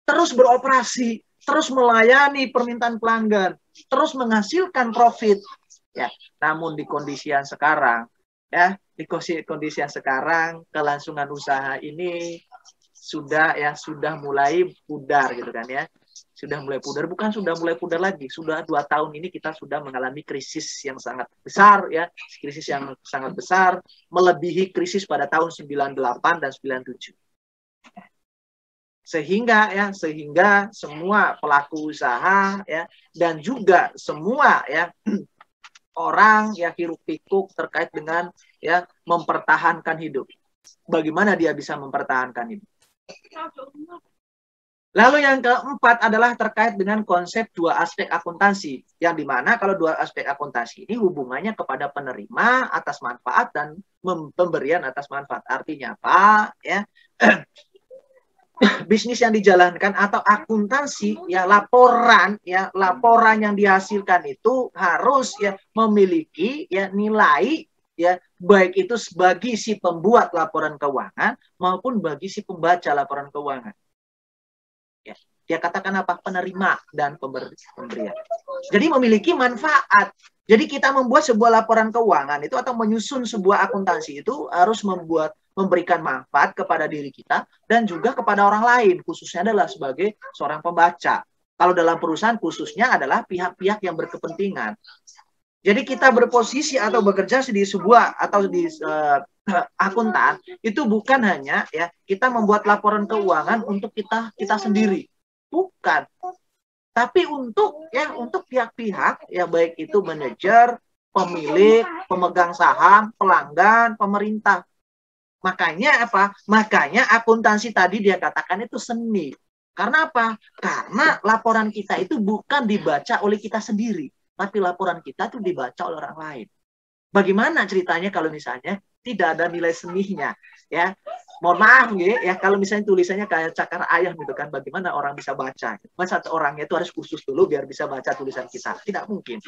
Terus beroperasi, terus melayani permintaan pelanggan, terus menghasilkan profit. Ya, namun di kondisi yang sekarang, kelangsungan usaha ini sudah mulai pudar gitu kan ya. Sudah mulai pudar, bukan sudah mulai pudar lagi. Sudah 2 tahun ini kita sudah mengalami krisis yang sangat besar ya, krisis yang sangat besar melebihi krisis pada tahun 98 dan 97. Sehingga semua pelaku usaha ya dan juga semua ya orang ya hiruk pikuk terkait dengan ya mempertahankan hidup. Bagaimana dia bisa mempertahankan hidup? Lalu yang keempat adalah terkait dengan konsep 2 aspek akuntansi, yang dimana kalau 2 aspek akuntansi ini hubungannya kepada penerima atas manfaat dan pemberian atas manfaat. Artinya apa? Ya, bisnis yang dijalankan atau akuntansi, ya laporan yang dihasilkan itu harus ya memiliki ya nilai, ya baik itu bagi si pembuat laporan keuangan maupun bagi si pembaca laporan keuangan. Ya, dia katakan apa? Penerima dan pemberian. Jadi memiliki manfaat. Jadi kita membuat sebuah laporan keuangan itu atau menyusun sebuah akuntansi itu harus memberikan manfaat kepada diri kita dan juga kepada orang lain, khususnya adalah sebagai seorang pembaca. Kalau dalam perusahaan khususnya adalah pihak-pihak yang berkepentingan. Jadi kita berposisi atau bekerja di sebuah atau di akuntan itu bukan hanya ya kita membuat laporan keuangan untuk kita sendiri, bukan. Tapi untuk pihak-pihak ya baik itu manajer, pemilik, pemegang saham, pelanggan, pemerintah. Makanya apa? Makanya akuntansi tadi dia katakan itu seni. Karena apa? Karena laporan kita itu bukan dibaca oleh kita sendiri, tapi laporan kita itu dibaca oleh orang lain. Bagaimana ceritanya kalau misalnya tidak ada nilai seninya, ya? Mohon maaf ya, kalau misalnya tulisannya kayak cakar ayam gitu kan, bagaimana orang bisa baca? Masa orangnya itu harus khusus dulu biar bisa baca tulisan kita? Tidak mungkin.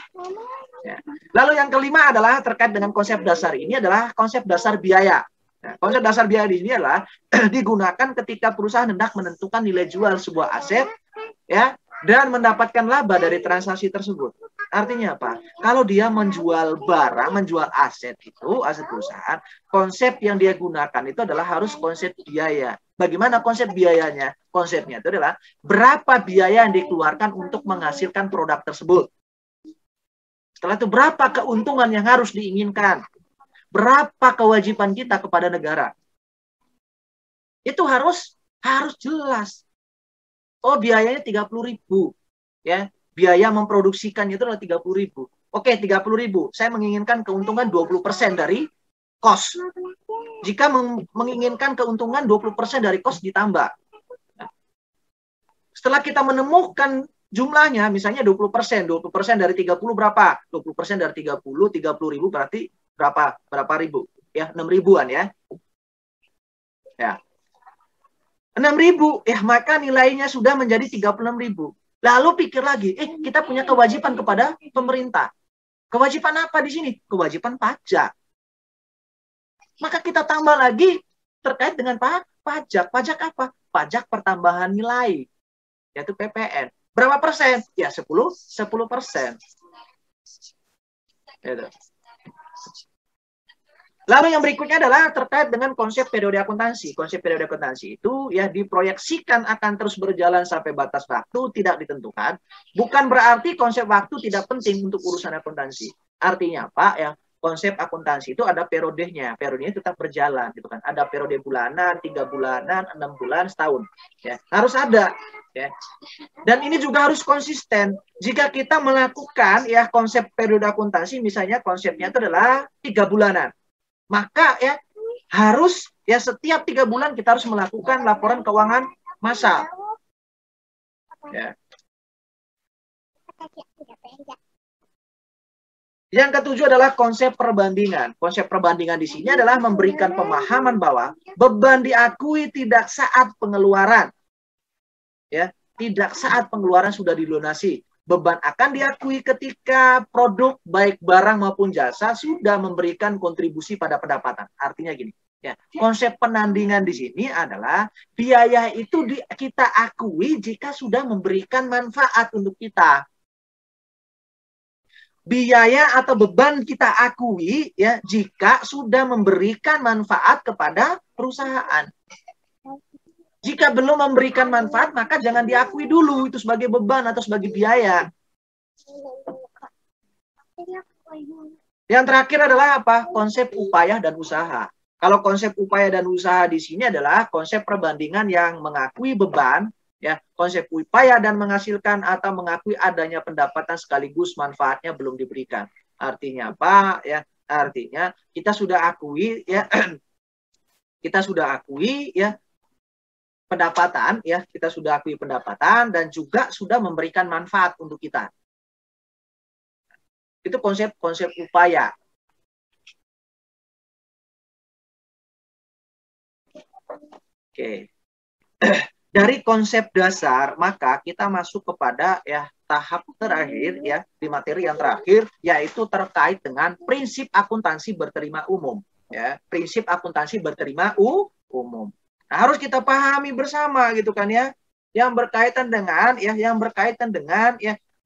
Ya. Lalu yang kelima adalah terkait dengan konsep dasar ini adalah konsep dasar biaya. Nah, konsep dasar biaya di sini adalah digunakan ketika perusahaan hendak menentukan nilai jual sebuah aset, ya, dan mendapatkan laba dari transaksi tersebut. Artinya apa? Kalau dia menjual barang, menjual aset itu, aset perusahaan, konsep yang dia gunakan itu adalah harus konsep biaya. Bagaimana konsep biayanya? Konsepnya itu adalah berapa biaya yang dikeluarkan untuk menghasilkan produk tersebut. Setelah itu berapa keuntungan yang harus diinginkan? Berapa kewajiban kita kepada negara? Itu harus jelas. Oh, biayanya 30.000, ya. Biaya memproduksikan itu adalah 30.000. Oke, 30.000. Saya menginginkan keuntungan 20% dari cost. Jika menginginkan keuntungan 20% dari cost ditambah. Setelah kita menemukan jumlahnya, misalnya 20%. 20% dari 30 berapa? 20% dari 30.000 berarti berapa ribu? Ya, 6.000-an ya. Ya. 6.000, maka nilainya sudah menjadi 36.000. Lalu pikir lagi, kita punya kewajiban kepada pemerintah. Kewajiban apa di sini? Kewajiban pajak. Maka kita tambah lagi terkait dengan pajak. Pajak apa? Pajak pertambahan nilai, yaitu PPN. Berapa persen? Ya 10%. Gitu. Lalu yang berikutnya adalah terkait dengan konsep periode akuntansi. Konsep periode akuntansi itu ya diproyeksikan akan terus berjalan sampai batas waktu tidak ditentukan. Bukan berarti konsep waktu tidak penting untuk urusan akuntansi. Artinya apa ya? Konsep akuntansi itu ada periodenya. Periodenya tetap berjalan gitu kan. Ada periode bulanan, 3 bulanan, 6 bulan, setahun. Ya, harus ada. Ya. Dan ini juga harus konsisten. Jika kita melakukan ya konsep periode akuntansi, misalnya konsepnya itu adalah 3 bulanan. Maka ya harus ya setiap 3 bulan kita harus melakukan laporan keuangan massal. Ya. Yang ketujuh adalah konsep perbandingan. Konsep perbandingan di sini adalah memberikan pemahaman bahwa beban diakui tidak saat pengeluaran. Ya, tidak saat pengeluaran sudah dilunasi. Beban akan diakui ketika produk baik barang maupun jasa sudah memberikan kontribusi pada pendapatan. Artinya gini, ya, konsep penandingan di sini adalah biaya itu kita akui jika sudah memberikan manfaat untuk kita. Biaya atau beban kita akui ya jika sudah memberikan manfaat kepada perusahaan. Jika belum memberikan manfaat, maka jangan diakui dulu itu sebagai beban atau sebagai biaya. Yang terakhir adalah apa? Konsep upaya dan usaha. Kalau konsep upaya dan usaha di sini adalah konsep perbandingan yang mengakui beban, ya, konsep upaya dan menghasilkan atau mengakui adanya pendapatan sekaligus manfaatnya belum diberikan. Artinya apa? Ya, artinya kita sudah akui ya kita sudah akui ya pendapatan, ya, kita sudah akui pendapatan dan juga sudah memberikan manfaat untuk kita. Itu konsep upaya. Oke. Dari konsep dasar, maka kita masuk kepada ya tahap terakhir ya di materi yang terakhir, yaitu terkait dengan prinsip akuntansi berterima umum. Ya, prinsip akuntansi berterima umum. Nah, harus kita pahami bersama gitu kan ya, yang berkaitan dengan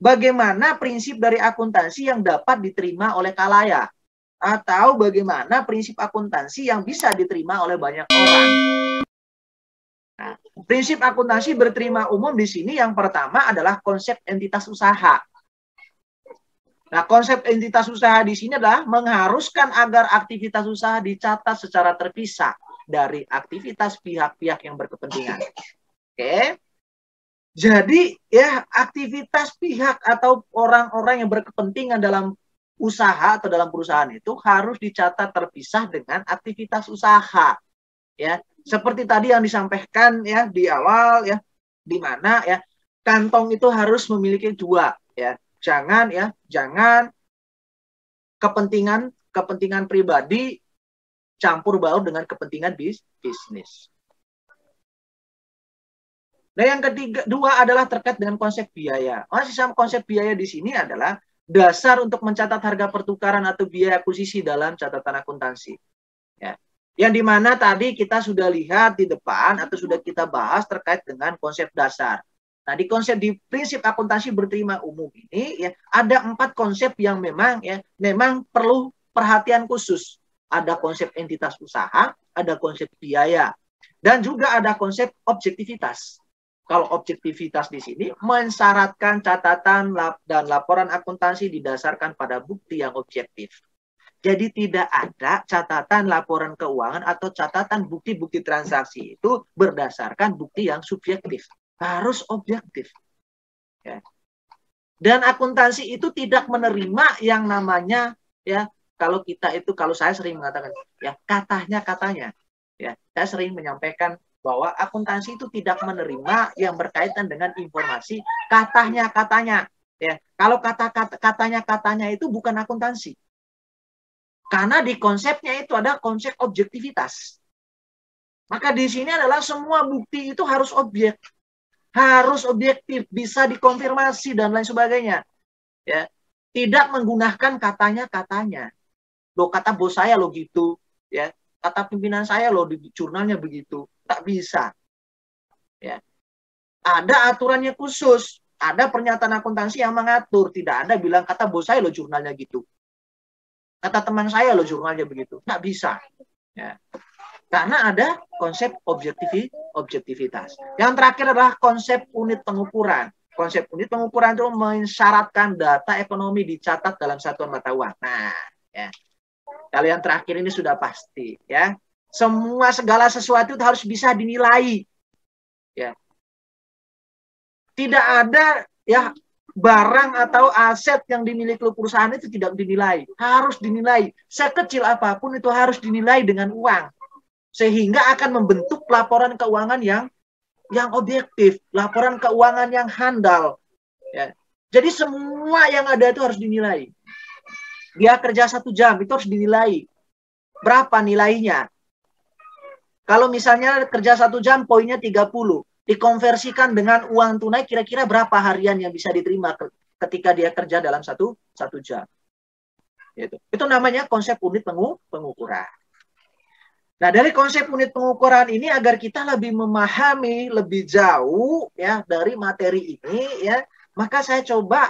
bagaimana prinsip dari akuntansi yang dapat diterima oleh khalayak, atau bagaimana prinsip akuntansi yang bisa diterima oleh banyak orang. Nah, prinsip akuntansi berterima umum di sini yang pertama adalah konsep entitas usaha. Nah, konsep entitas usaha di sini adalah mengharuskan agar aktivitas usaha dicatat secara terpisah dari aktivitas pihak-pihak yang berkepentingan. Oke. Jadi, ya, aktivitas pihak atau orang-orang yang berkepentingan dalam usaha atau dalam perusahaan itu harus dicatat terpisah dengan aktivitas usaha. Ya, seperti tadi yang disampaikan ya di awal ya, di mana ya kantong itu harus memiliki dua ya. Jangan kepentingan pribadi campur baur dengan kepentingan bisnis. Nah, yang kedua adalah terkait dengan konsep biaya. Masih sama konsep biaya di sini adalah dasar untuk mencatat harga pertukaran atau biaya akuisisi dalam catatan akuntansi. Ya. Yang dimana tadi kita sudah lihat di depan atau sudah kita bahas terkait dengan konsep dasar. Nah, di prinsip akuntansi berterima umum ini ya ada 4 konsep yang memang perlu perhatian khusus. Ada konsep entitas usaha, ada konsep biaya, dan juga ada konsep objektivitas. Kalau objektivitas di sini mensyaratkan catatan dan laporan akuntansi didasarkan pada bukti yang objektif. Jadi tidak ada catatan laporan keuangan atau catatan bukti-bukti transaksi itu berdasarkan bukti yang subjektif. Harus objektif. Ya. Dan akuntansi itu tidak menerima yang namanya ya kalau saya sering mengatakan ya katanya. Ya, saya sering menyampaikan bahwa akuntansi itu tidak menerima yang berkaitan dengan informasi katanya. Ya, kalau katanya itu bukan akuntansi. Karena di konsepnya itu ada konsep objektivitas. Maka di sini adalah semua bukti itu harus objektif, bisa dikonfirmasi dan lain sebagainya. Ya, tidak menggunakan katanya. Loh, kata bos saya lo gitu, ya. Kata pimpinan saya lo di jurnalnya begitu. Tak bisa. Ya. Ada aturannya khusus, ada pernyataan akuntansi yang mengatur, tidak ada bilang kata bos saya lo jurnalnya gitu. Kata teman saya lo jurnalnya begitu. Nggak bisa. Ya. Karena ada konsep objektivitas. Yang terakhir adalah konsep unit pengukuran. Konsep unit pengukuran itu mensyaratkan data ekonomi dicatat dalam satuan mata uang. Nah, ya. Kalau yang terakhir ini sudah pasti. Ya. Segala sesuatu itu harus bisa dinilai. Ya. Tidak ada ya barang atau aset yang dimiliki perusahaan itu tidak dinilai. Harus dinilai. Sekecil apapun itu harus dinilai dengan uang. Sehingga akan membentuk laporan keuangan yang objektif. Laporan keuangan yang handal. Ya. Jadi semua yang ada itu harus dinilai. Dia kerja 1 jam, itu harus dinilai. Berapa nilainya? Kalau misalnya kerja 1 jam, poinnya 30. Dikonversikan dengan uang tunai kira-kira berapa harian yang bisa diterima ketika dia kerja dalam satu jam. Itu namanya konsep unit pengukuran. Nah, dari konsep unit pengukuran ini agar kita lebih memahami lebih jauh ya dari materi ini ya, maka saya coba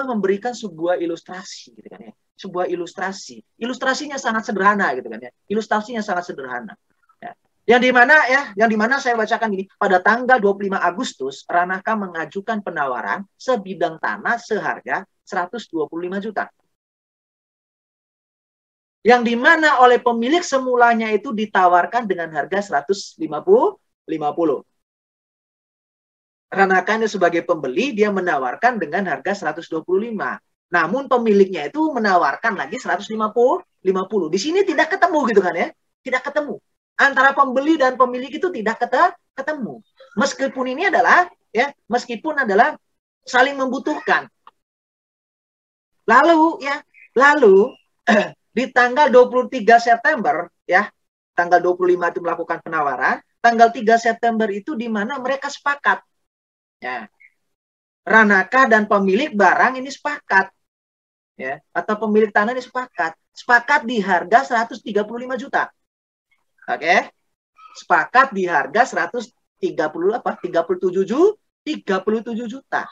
memberikan sebuah ilustrasi gitu kan ya. Sebuah ilustrasi. Ilustrasinya sangat sederhana gitu kan ya. Ilustrasinya sangat sederhana. Yang di mana saya bacakan ini, pada tanggal 25 Agustus, Ranaka mengajukan penawaran sebidang tanah seharga 125 juta. Yang di mana oleh pemilik semulanya itu ditawarkan dengan harga 150. Ranaka ini sebagai pembeli, dia menawarkan dengan harga 125. Namun pemiliknya itu menawarkan lagi 150. Di sini tidak ketemu gitu kan ya. Tidak ketemu. Antara pembeli dan pemilik itu tidak ketemu. Meskipun meskipun adalah saling membutuhkan. Lalu di tanggal 23 September ya, tanggal 25 itu melakukan penawaran, tanggal 3 September itu di mana mereka sepakat. Ya. Ranaka dan pemilik barang ini sepakat. Ya, atau pemilik tanah ini sepakat. Sepakat di harga 135 juta. Oke. Sepakat di harga 37 juta.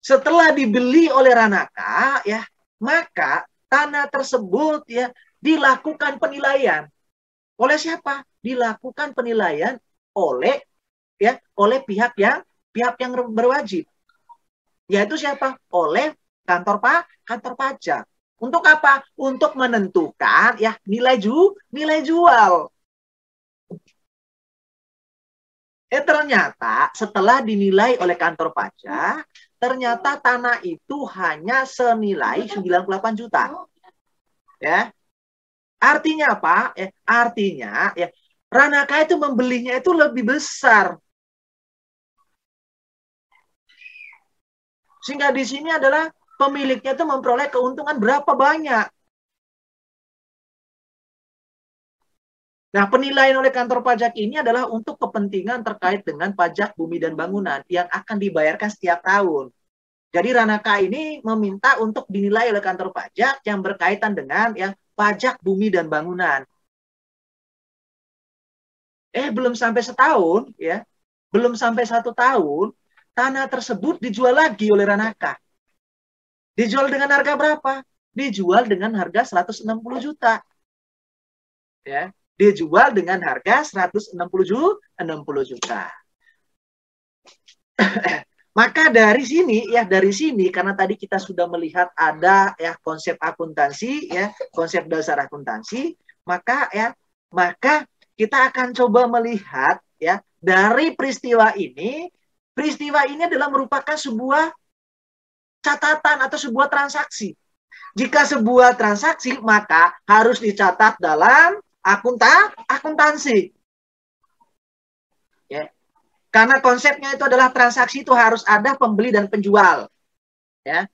Setelah dibeli oleh Ranaka, ya, maka tanah tersebut ya dilakukan penilaian. Oleh siapa? Dilakukan penilaian oleh pihak yang berwajib. Yaitu siapa? Oleh kantor pajak. Untuk apa? Untuk menentukan ya nilai jual. Ternyata setelah dinilai oleh kantor pajak, ternyata tanah itu hanya senilai 98 juta. Ya. Artinya apa? Artinya ya Ranaka itu membelinya itu lebih besar. Sehingga di sini adalah pemiliknya itu memperoleh keuntungan berapa banyak. Nah, penilaian oleh kantor pajak ini adalah untuk kepentingan terkait dengan pajak bumi dan bangunan yang akan dibayarkan setiap tahun. Jadi Ranaka ini meminta untuk dinilai oleh kantor pajak yang berkaitan dengan yang pajak bumi dan bangunan. Belum sampai setahun, ya, belum sampai 1 tahun, tanah tersebut dijual lagi oleh Ranaka. Dijual dengan harga berapa? Dijual dengan harga 160 juta. Ya, dijual dengan harga 160 juta. Maka dari sini karena tadi kita sudah melihat ada ya konsep akuntansi, ya, konsep dasar akuntansi, maka kita akan coba melihat ya dari peristiwa ini adalah merupakan sebuah catatan atau sebuah transaksi. Jika sebuah transaksi maka harus dicatat dalam akuntansi. Ya. Karena konsepnya itu adalah transaksi itu harus ada pembeli dan penjual. Ya.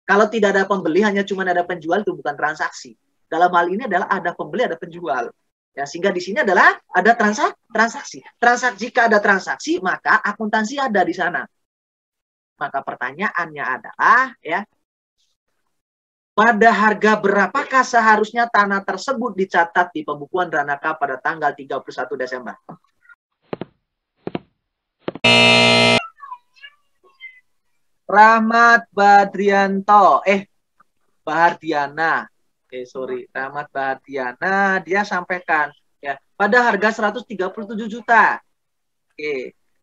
Kalau tidak ada pembeli hanya cuma ada penjual itu bukan transaksi. Dalam hal ini adalah ada pembeli ada penjual. Ya, sehingga di sini adalah ada transaksi. Jika ada transaksi, maka akuntansi ada di sana. Maka pertanyaannya adalah, ya, pada harga berapakah seharusnya tanah tersebut dicatat di pembukuan Ranaka pada tanggal 31 Desember? Rahmat Badrianto, Bahardiana. Rahmat Bahardiana, dia sampaikan ya pada harga 137 juta.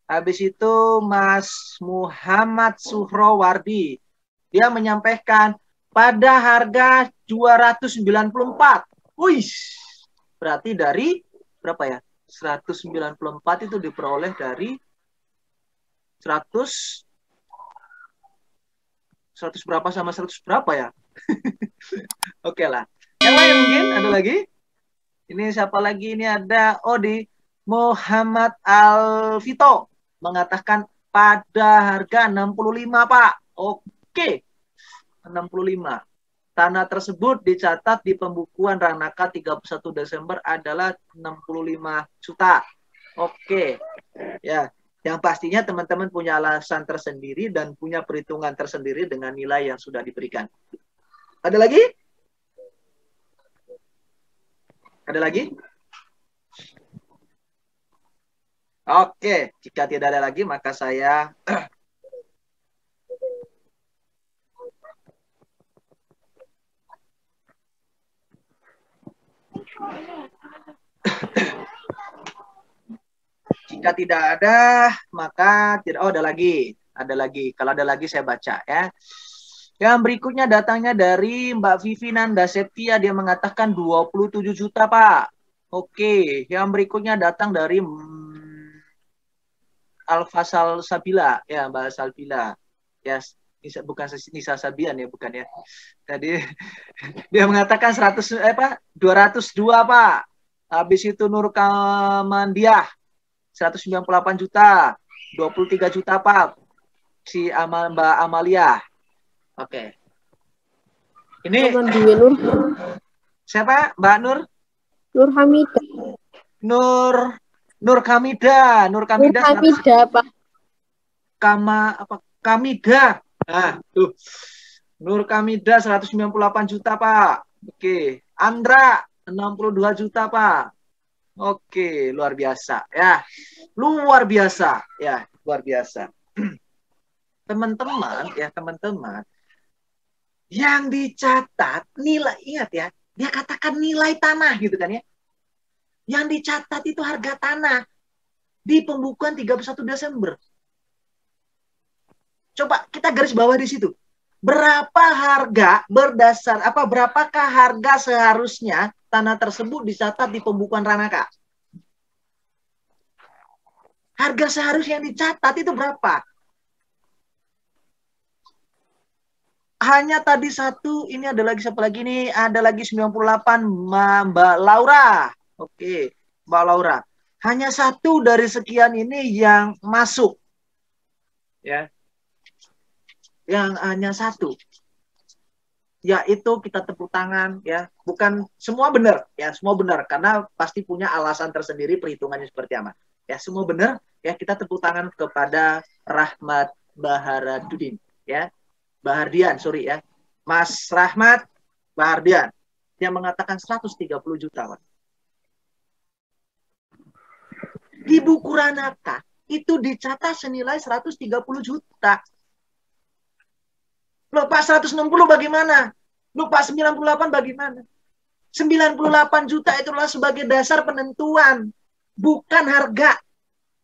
Habis itu Mas Muhammad Suhrowardi, dia menyampaikan pada harga 294. Wih, berarti dari berapa ya? 194 itu diperoleh dari 100 berapa sama 100 berapa ya? Oke lah. Yang lain mungkin ada lagi? Ini siapa lagi? Ini ada Muhammad Alvito mengatakan pada harga 65, Pak. Oke. 65. Tanah tersebut dicatat di pembukuan Ranaka 31 Desember adalah 65 juta. Oke. Ya, yang pastinya teman-teman punya alasan tersendiri dan punya perhitungan tersendiri dengan nilai yang sudah diberikan. Ada lagi? Ada lagi? Oke, jika tidak ada lagi maka saya jika tidak ada maka tidak. Ada lagi. Kalau ada lagi saya baca ya. Yang berikutnya datangnya dari Mbak Vivi Nanda Septia, dia mengatakan 27 juta, Pak. Oke, yang berikutnya datang dari Alfasal Sabila, ya Mbak Salbila. Ya, bukan Nisa Sabian ya, bukan ya. Tadi dia mengatakan 202, Pak. Habis itu Nur Kamandiah 198 juta, 23 juta, Pak. Si Mbak Amalia. Oke. Ini siapa? Mbak Nur? Nur Hamidah. Nur Kamida. Nur Kamida 100 Pak. Kamida. Nah, tuh. Nur Kamida 198 juta, Pak. Oke. Andra 62 juta, Pak. Oke, luar biasa ya. Luar biasa ya, luar biasa. Teman-teman ya, teman-teman. Yang dicatat nilai, ingat ya, dia katakan nilai tanah gitu kan ya. Yang dicatat itu harga tanah di pembukuan 31 Desember. Coba kita garis bawah di situ. Berapa harga berdasar berapakah harga seharusnya tanah tersebut dicatat di pembukuan Ranaka? Harga seharusnya yang dicatat itu berapa? Hanya tadi satu, ini ada lagi siapa lagi nih? Ada lagi 98 Mbak Laura. Oke, Mbak Laura. Hanya satu dari sekian ini yang masuk. Ya. Yang hanya satu. Yaitu kita tepuk tangan ya. Bukan semua benar, ya, semua benar karena pasti punya alasan tersendiri perhitungannya seperti apa. Ya, semua benar, ya, kita tepuk tangan kepada Rahmat Baharadudin, ya. Bahardian, sorry ya. Mas Rahmat Bahardian yang mengatakan 130 juta, Pak. Di buku Ranaka itu dicatat senilai 130 juta. Loh, Pak, 160 bagaimana? Loh, Pak, 98 bagaimana? 98 juta itulah sebagai dasar penentuan, bukan harga,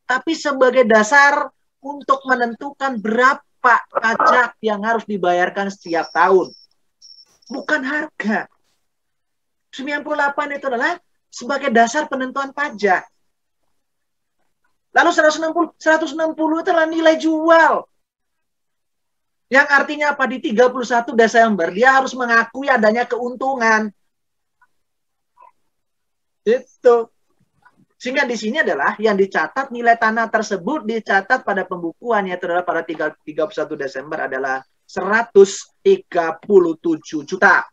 tapi sebagai dasar untuk menentukan berapa pajak yang harus dibayarkan setiap tahun. Bukan harga. 98 itu adalah sebagai dasar penentuan pajak. Lalu 160 itu adalah nilai jual. Yang artinya apa? Di 31 Desember dia harus mengakui adanya keuntungan. Itu. Sehingga di sini adalah yang dicatat nilai tanah tersebut dicatat pada pembukuan, yaitu adalah pada 31 Desember adalah 137 juta.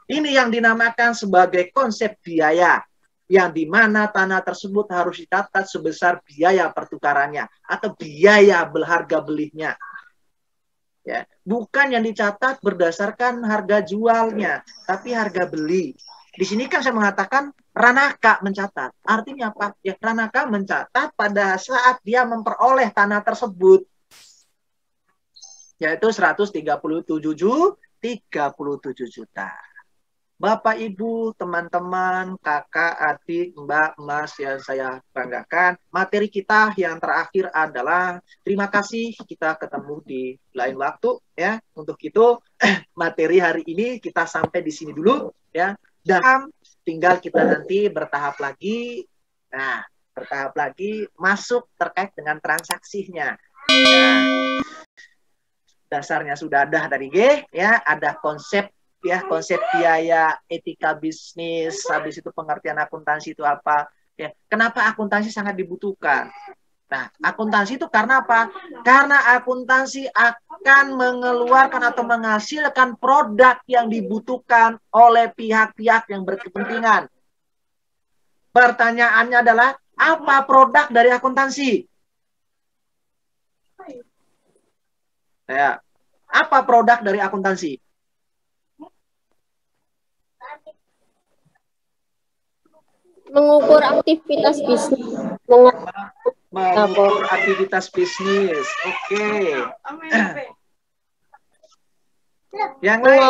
Ini yang dinamakan sebagai konsep biaya, yang dimana tanah tersebut harus dicatat sebesar biaya pertukarannya atau biaya berharga belinya. Ya, bukan yang dicatat berdasarkan harga jualnya, tapi harga beli. Di sini kan saya mengatakan Ranaka mencatat. Artinya apa? Ya, Ranaka mencatat pada saat dia memperoleh tanah tersebut. Yaitu 137 juta. Bapak, Ibu, teman-teman, kakak, adik, mbak, mas yang saya banggakan. Materi kita yang terakhir adalah terima kasih, kita ketemu di lain waktu ya. Untuk itu materi hari ini kita sampai di sini dulu ya. Dan tinggal kita nanti bertahap lagi. Nah, bertahap lagi masuk terkait dengan transaksinya. Nah, dasarnya sudah ada dari G ya, ada konsep ya, konsep biaya, etika bisnis, habis itu pengertian akuntansi itu apa ya. Kenapa akuntansi sangat dibutuhkan? Nah, akuntansi itu karena apa? Karena akuntansi akan mengeluarkan atau menghasilkan produk yang dibutuhkan oleh pihak-pihak yang berkepentingan. Pertanyaannya adalah, apa produk dari akuntansi? Ya, apa produk dari akuntansi? Mengukur aktivitas bisnis. Mengukur aktivitas bisnis. Oke. Yang lain.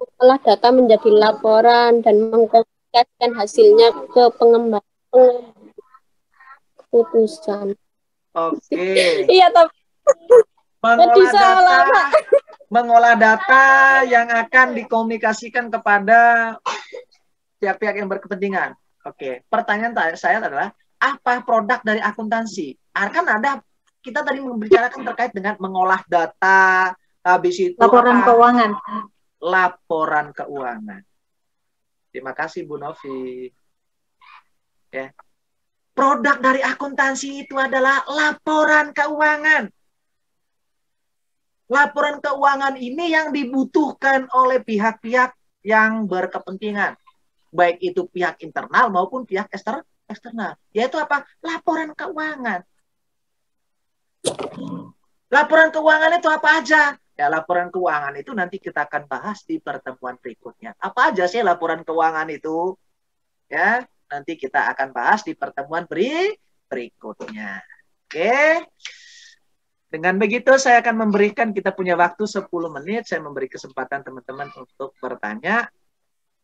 Mengolah data menjadi laporan dan mengkomunikasikan hasilnya ke pengembang keputusan. Oke. Iya, tapi mengolah data yang akan dikomunikasikan kepada pihak-pihak yang berkepentingan. Oke, pertanyaan saya adalah, apa produk dari akuntansi? Kan ada, kita tadi membicarakan terkait dengan mengolah data, habis itu laporan keuangan. Laporan keuangan. Terima kasih Bu Novi. Ya. Produk dari akuntansi itu adalah laporan keuangan. Laporan keuangan ini yang dibutuhkan oleh pihak-pihak yang berkepentingan. baik itu pihak internal maupun pihak eksternal. Yaitu apa? Laporan keuangan. Laporan keuangan itu apa aja? Ya, laporan keuangan itu nanti kita akan bahas di pertemuan berikutnya. Apa aja sih laporan keuangan itu? Ya, nanti kita akan bahas di pertemuan berikutnya. Oke. Dengan begitu saya akan memberikan, kita punya waktu 10 menit, saya memberi kesempatan teman-teman untuk bertanya.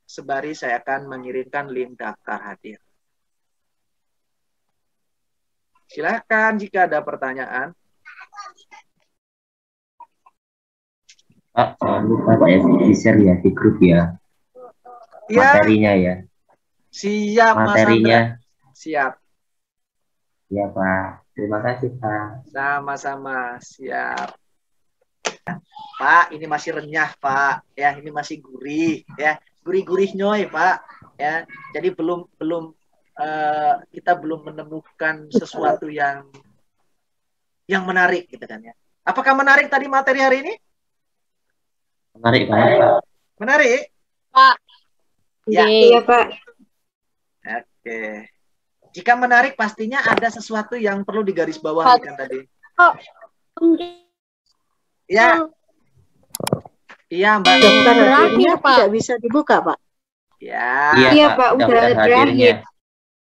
Sembari saya akan mengirimkan link daftar hadir. Silakan jika ada pertanyaan. Pak, jangan lupa Pak ya, di-share ya di grup ya. Materinya ya. Siap, materinya. Mas Andra. Siap. Ya Pak. Terima kasih Pak. Sama-sama, siap. Pak, ini masih renyah Pak. Ya, ini masih gurih. Ya, gurih-gurih nyoy Pak. Ya, jadi kita belum menemukan sesuatu yang menarik gitu kan ya. Apakah menarik tadi materi hari ini? Menarik banget Pak. Menarik? Pak. Ya. Iya Pak. Oke. Jika menarik pastinya ada sesuatu yang perlu digarisbawahi kan tadi. Oh. Ya. Iya Mbak. Daftar Berakhir, hadirnya Pak. tidak bisa dibuka, Pak. Ya. Iya, Pak, udah Daftar hadirnya.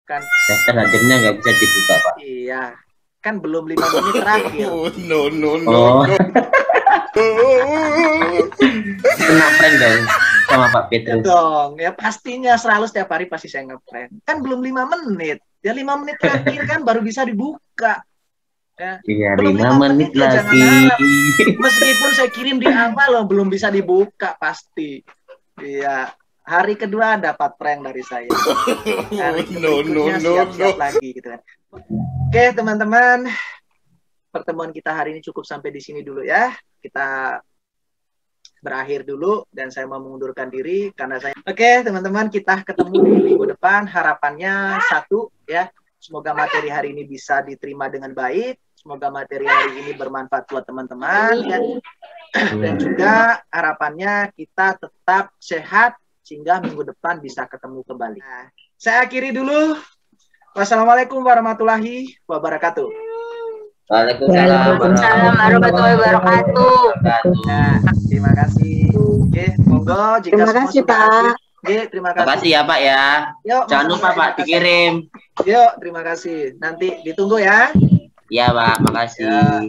Kan. Daftar hadirnya nggak bisa dibuka Pak. Iya. Kan belum 5 menit terakhir. Oh. Kena prank dong sama Pak Ya Petrus. dong, ya pastinya selalu setiap hari pasti saya ngeprank. Kan belum 5 menit. Ya 5 menit terakhir kan baru bisa dibuka. Ya. Iya, Belum 5 menit ya, jangan lagi. harap. Meskipun saya kirim di awal loh, belum bisa dibuka pasti. Iya. Hari kedua dapat prank dari saya. Hari berikutnya siap-siap lagi gitu kan. Oke, teman-teman. Pertemuan kita hari ini cukup sampai di sini dulu ya. Kita berakhir dulu dan saya mau mengundurkan diri karena saya. Oke, teman-teman, kita ketemu di minggu depan. Harapannya satu ya, semoga materi hari ini bisa diterima dengan baik. Semoga materi hari ini bermanfaat buat teman-teman ya. Dan juga harapannya kita tetap sehat sehingga minggu depan bisa ketemu kembali. Nah, saya akhiri dulu. Wassalamualaikum warahmatullahi wabarakatuh. Waalaikumsalam warahmatullahi wabarakatuh. Nah, terima kasih. Oke, monggo jika Terima semua kasih, sudah Pak. hadir. Oke, terima Terima kasih kasih. ya Pak ya. Yuk, Jangan lupa Pak dikirim. Yuk, terima kasih. Nanti ditunggu ya. Iya Pak, makasih. Ya.